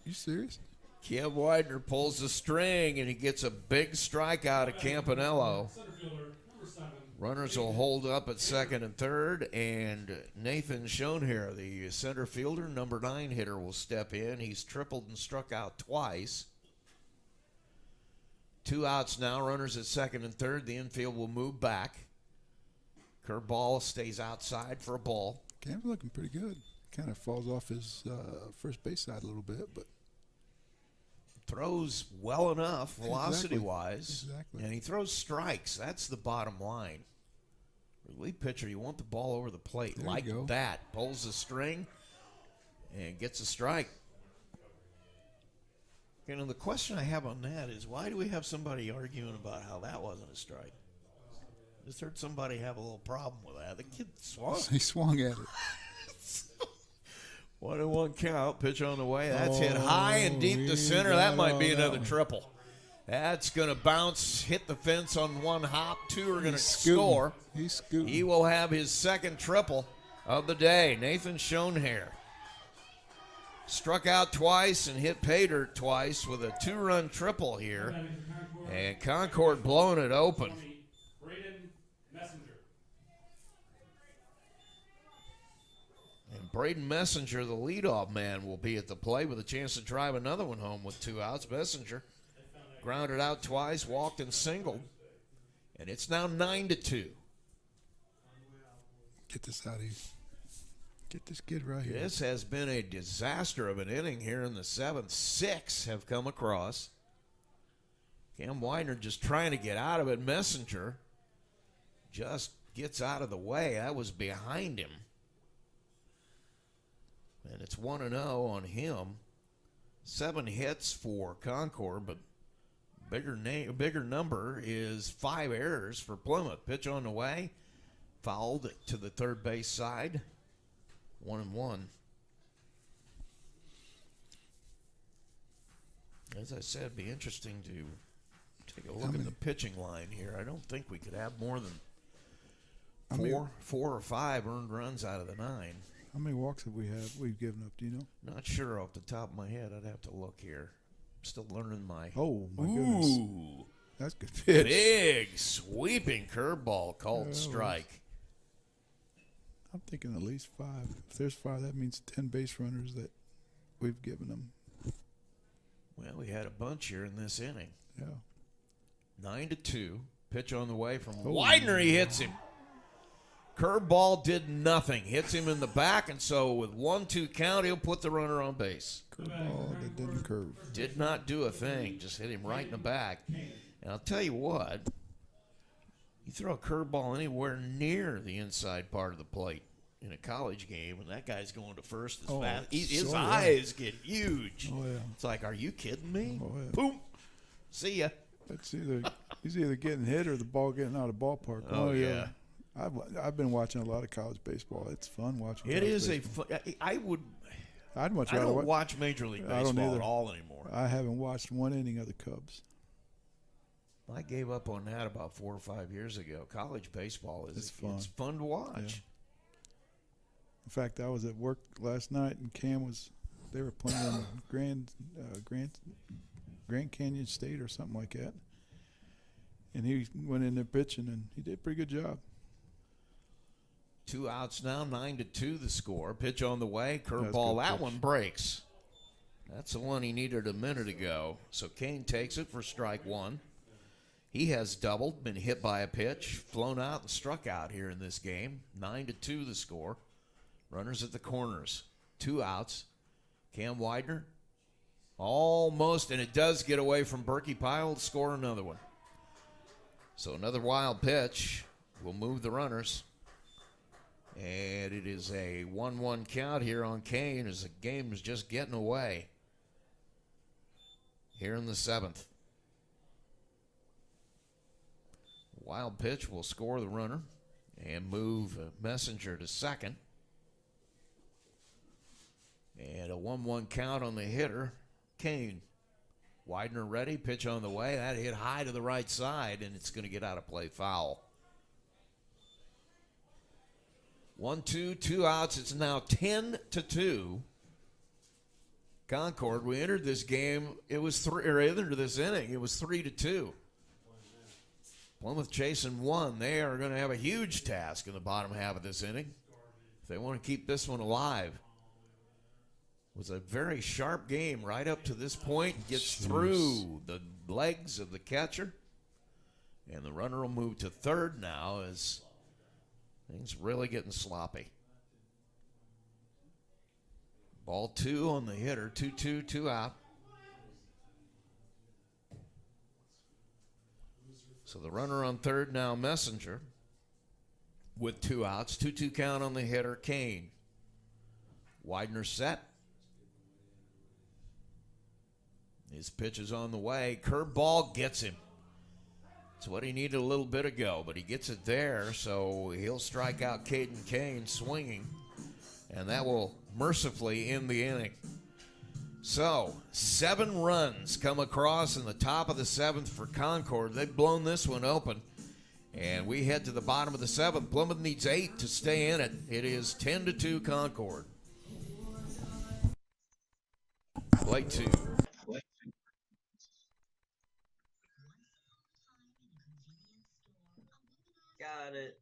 you serious? Kev Widener pulls the string, and he gets a big strike out of Campanello. Center fielder, number 7. Runners will hold up at second and third, and Nathan Schoenherr, the center fielder, number 9 hitter, will step in. He's tripled and struck out twice. 2 outs now. Runners at second and third. The infield will move back. Curveball stays outside for a ball. Cam's looking pretty good. Kind of falls off his first base side a little bit, but throws well enough velocity-wise. Exactly. And he throws strikes. That's the bottom line. Relief pitcher, you want the ball over the plate There like you go. that. Pulls the string and gets a strike. You know, the question I have on that is, why do we have somebody arguing about how that wasn't a strike? Just heard somebody have a little problem with that. The kid swung. he swung at it. 1-1 count. Pitch on the way. That's hit high and deep to he center. got That might all be that another one. triple. That's going to bounce, hit the fence on one hop. 2 are going to He's scooting. score. He's scooting. He will have his second triple of the day. Nathan Schoenherr struck out twice and hit pay dirt twice with a 2-run triple here. And Concord blowing it open. And Braden Messenger, the leadoff man, will be at the plate with a chance to drive another one home with 2 outs. Messenger grounded out twice, walked and singled. And it's now 9-2. Get this out of here. Get this kid right here. This has been a disaster of an inning here in the 7th. 6 have come across. Cam Widener just trying to get out of it. Messenger just gets out of the way. That was behind him. And it's 1-0 on him. 7 hits for Concord, but bigger number is 5 errors for Plymouth. Pitch on the way. Fouled to the third base side. 1-1. As I said, it'd be interesting to take a look at the pitching line here. I don't think we could have more than four or five earned runs out of the 9. How many walks have we've given up? Do you know? Not sure off the top of my head. I'd have to look here. Still learning my. Oh my goodness, Ooh, that's a good pitch. big sweeping curveball called strike. I'm thinking at least 5. If there's 5, that means 10 base runners that we've given them. Well, we had a bunch here in this inning. Yeah. 9-2. Pitch on the way from Widener. He hits him. Curveball did nothing. Hits him in the back, and so with 1-2 count, he'll put the runner on base. Curveball that didn't curve. Did not do a thing. Just hit him right in the back. And I'll tell you what, you throw a curveball anywhere near the inside part of the plate in a college game, and that guy's going to first as fast. His eyes get huge. Oh, yeah. It's like, are you kidding me? Oh, yeah. Boom. See ya. He's either getting hit or the ball getting out of the ballpark. Oh, yeah. I've been watching a lot of college baseball. It's fun watching. It is baseball. I'd much I rather don't watch Major League I don't Baseball either. at all anymore. I haven't watched one inning of the Cubs. I gave up on that about 4 or 5 years ago. College baseball is fun. It's fun to watch. Yeah. In fact, I was at work last night, and they were playing in Grand Canyon State or something like that. And he went in there pitching, and he did a pretty good job. 2 outs now, 9-2 the score. Pitch on the way, That's curveball. good That pitch. one breaks. That's the one he needed a minute ago. So Kane takes it for strike one. He has doubled, been hit by a pitch, flown out and struck out here in this game. 9-2 the score. Runners at the corners. 2 outs. Cam Widener almost, and it does get away from Berkey Pyle to score another one. So another wild pitch will move the runners. And it is a 1-1 count here on Kane as the game is just getting away here in the 7th. Wild pitch will score the runner and move Messenger to second. And a 1-1 count on the hitter, Kane. Widener ready, pitch on the way. That hit high to the right side, and it's going to get out of play, foul. 1-2, 2 outs. It's now 10-2. Concord. We entered this game. It was entered this inning. It was 3-2. Plymouth chasing 1. They are going to have a huge task in the bottom half of this inning if they want to keep this one alive. It was a very sharp game right up to this point. Gets through the legs of the catcher, and the runner will move to third now as things really getting sloppy. Ball 2 on the hitter. 2-2, 2 out. So the runner on third now, Messenger, with 2 outs. 2-2 count on the hitter, Kane. Widener set. His pitch is on the way. Curveball gets him. It's what he needed a little bit ago, but he gets it there, so he'll strike out Caden Kane swinging, and that will mercifully end the inning. So, 7 runs come across in the top of the 7th for Concord. They've blown this one open, and we head to the bottom of the 7th. Plymouth needs 8 to stay in it. It is 10-2 Concord. Play 2. Got it.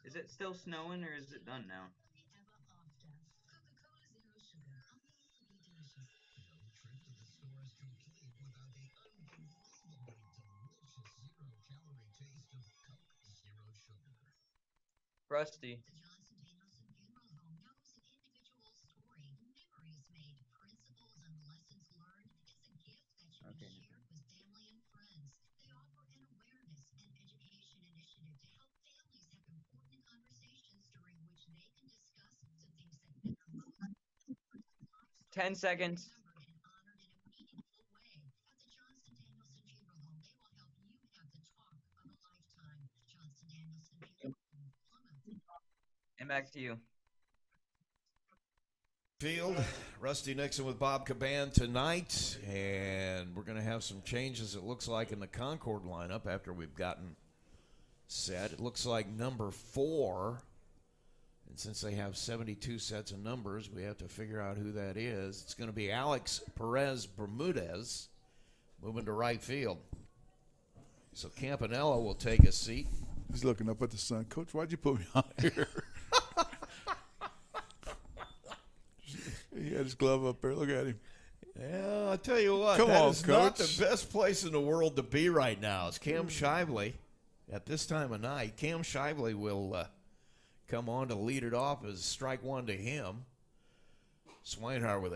Is it still snowing or is it done now? Rusty. Okay. Ten seconds. And back to you. Field, Rusty Nixon with Bob Caban tonight, and we're going to have some changes, it looks like, in the Concord lineup after we've gotten set. It looks like number 4, and since they have 72 sets of numbers, we have to figure out who that is. It's going to be Alex Perez Bermudez moving to right field. So Campanella will take a seat. He's looking up at the sun. Coach, why'd you put me on here? He had his glove up there. Look at him. Yeah, I'll tell you what. Come that on, is not Coach. the best place in the world to be right now. It's Cam Shively at this time of night. Cam Shively will come on to lead it off as strike 1 to him. Swinehart with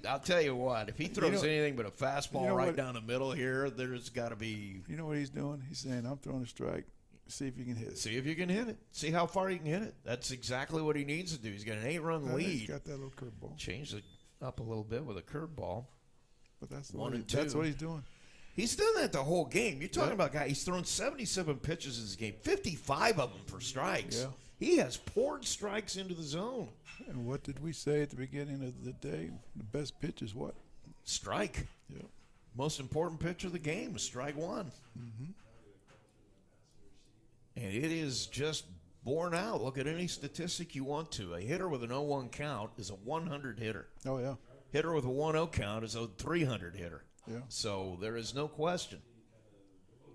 I'll tell you what, if he throws anything but a fastball right down the middle here, there's got to be. You know what he's doing? He's saying, I'm throwing a strike. See if you can hit it. See if you can hit it. See how far you can hit it. That's exactly what he needs to do. He's got an 8-run lead. He's got that little curveball. Changed it up a little bit with a curveball. But that's One and that's two. what he's doing. He's done that the whole game. You're talking about a guy, he's thrown 77 pitches in this game, 55 of them for strikes. Yeah. He has poured strikes into the zone. And what did we say at the beginning of the day? The best pitch is what? Strike. Yeah. Most important pitch of the game is strike 1. Mm-hmm. And it is just borne out. Look at any statistic you want to. A hitter with an 0-1 count is a 100 hitter. Oh, yeah. Hitter with a 1-0 count is a 300 hitter. Yeah. So there is no question.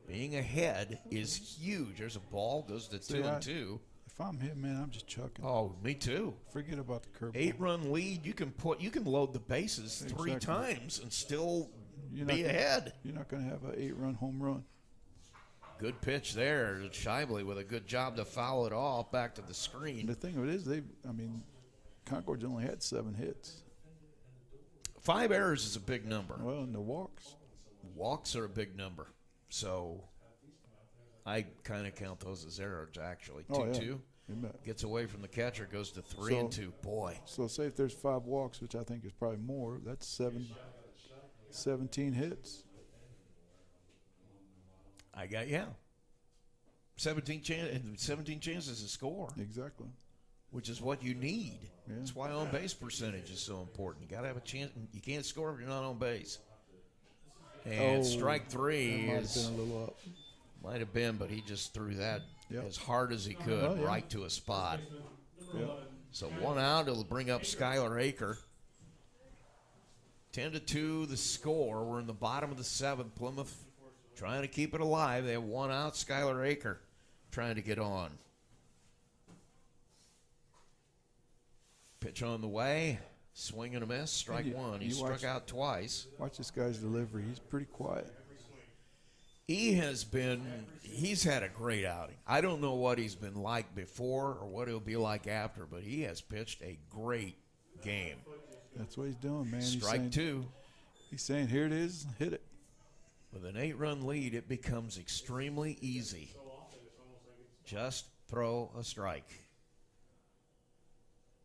Being ahead is huge. There's a ball, goes to 2-2. If I'm him, man, I'm just chucking. Oh, me too. Forget about the curveball. 8-run lead. You can load the bases three Exactly. times and still You're be not- ahead. You're not going to have an 8-run home run. Good pitch there. Shively with a good job to foul it off back to the And screen. the thing of it is, Concord's only had 7 hits. 5 errors is a big number. Well, and the walks. Walks are a big number. So I kind of count those as errors, actually. 2-2. Oh, yeah. You bet. Gets away from the catcher, goes to 3-2. Boy. So say if there's 5 walks, which I think is probably more, that's 17 hits. 17 chances to score, Exactly. which is what you need. Yeah. That's why on base percentage is so important. You got to have a chance. You can't score if you're not on base. And strike 3 That might is have been a little up. might have been, but he just threw that Yep. as hard as he could Oh, yeah. right to a spot. Yeah. So 1 out. It'll bring up Skylar Aker. 10-2 the score. We're in the bottom of the 7th. Plymouth trying to keep it alive. They have 1 out. Skylar Aker trying to get on. Pitch on the way. Swing and a miss. Strike And 1. He you struck watch- out twice. Watch this guy's delivery. He's pretty quiet. He's had a great outing. I don't know what he's been like before or what he'll be like after, but he has pitched a great game. That's what he's doing, man. Strike 2. He's saying, here it is, hit it. With an 8-run lead, it becomes extremely easy. Just throw a strike.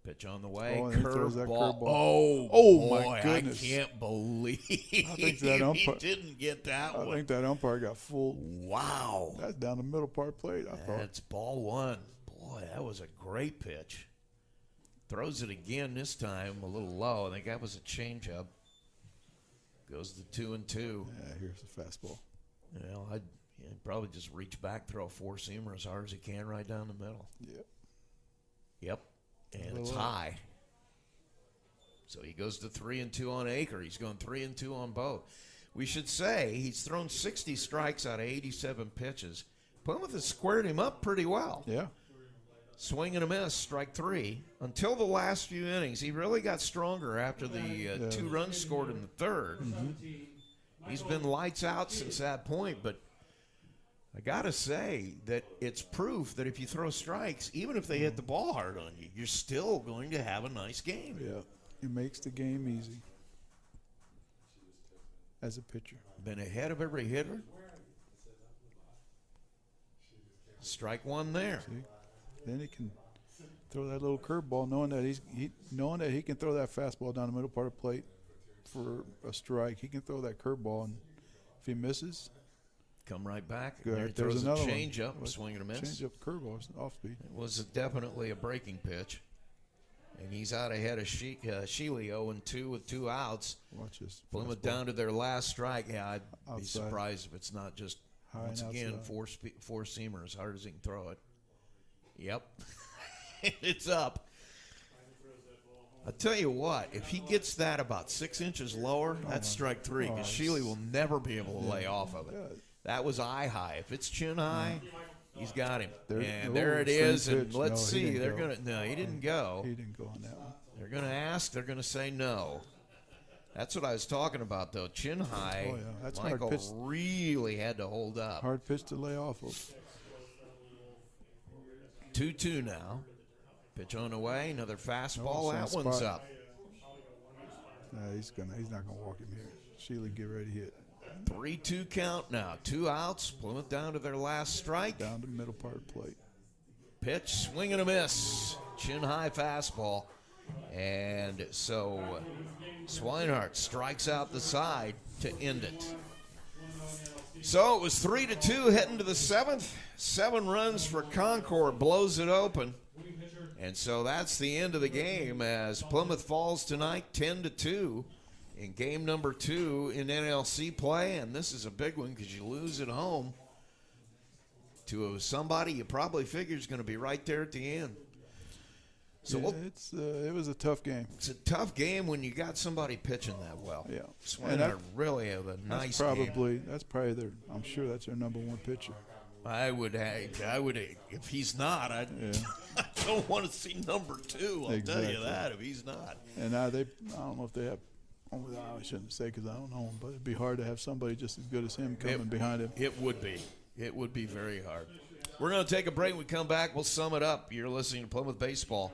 Pitch on the way. Oh, and he throws that Curveball. curveball. Oh, my boy, goodness. I can't believe think that he umpire- didn't get that I one. think that umpire got fooled. Wow. That's down the middle part of the plate, I thought. That's ball 1. Boy, that was a great pitch. Throws it again this time, a little low. I think that was a changeup. Goes to 2-2. Yeah, here's the fastball. Well, I'd probably just reach back, throw a 4-seamer as hard as he can right down the middle. Yep. Yep. And Well, it's high. So he goes to 3-2 on Aker. He's going 3-2 on both. We should say he's thrown 60 strikes out of 87 pitches. Plymouth has squared him up pretty well. Yeah. Swing and a miss, strike 3. Until the last few innings, he really got stronger after the 2 runs scored in the 3rd. He's been lights out since that point, but I got to say that it's proof that if you throw strikes, even if they hit the ball hard on you, you're still going to have a nice game. Yeah. It makes the game easy as a pitcher. Been ahead of every hitter. Strike 1 there. See? Then he can throw that little curveball, knowing that he can throw that fastball down the middle part of the plate for a strike. He can throw that curveball, and if he misses, Come right back. good. There he There's throws a another one. change-up, swing and a miss. Change up curveball, off speed. It was definitely a breaking pitch. And he's out ahead of Sheely 0-2 with 2 outs. Watch this. Plymouth fastball. down to their last strike. Yeah, I'd be Outside. surprised if it's not just, High once and again, outside. four-seamer as hard as he can throw it. Yep. It's up. I tell you what, if he gets that about 6 inches lower, that's strike 3, because Sheely will never be able to lay off of it. Yeah. That was eye high. If it's chin high, he's got him. There- And oh, there it same is. And pitch. let's No, he see. didn't They're go. gonna. No, he didn't go. He didn't go on that one. They're gonna ask. They're gonna say no. That's what I was talking about, though. Chin high. Oh, yeah. That's a hard Michael pitch. really had to hold up. Hard pitch to lay off of. 2-2 now. Pitch on the way. Another fastball. Oh, That same one's spot. up. He's not gonna walk him here. Sheely, get ready to hit. 3-2 count now. 2 outs. Plymouth down to their last strike. Down the middle part of the plate. Pitch, swing and a miss. Chin high fastball. And so Swinehart strikes out the side to end it. So it was 3-2 heading to the 7th. 7 runs for Concord, blows it open. And so that's the end of the game as Plymouth falls tonight 10-2 in game number 2 in NLC play. And this is a big one because you lose at home. to somebody you probably figure is going to be right there at the end. So it was a tough game. It's a tough game when you got somebody pitching that well. Yeah, Swinner really have a nice game. That's probably I'm sure that's their number one pitcher. I would, if he's not, I don't want to see number 2. I'll tell you that if he's not. And I don't know if they have. I shouldn't say because I don't know him, but it'd be hard to have somebody just as good as him coming behind him. It would be. It would be very hard. We're going to take a break. When we come back, we'll sum it up. You're listening to Plymouth Baseball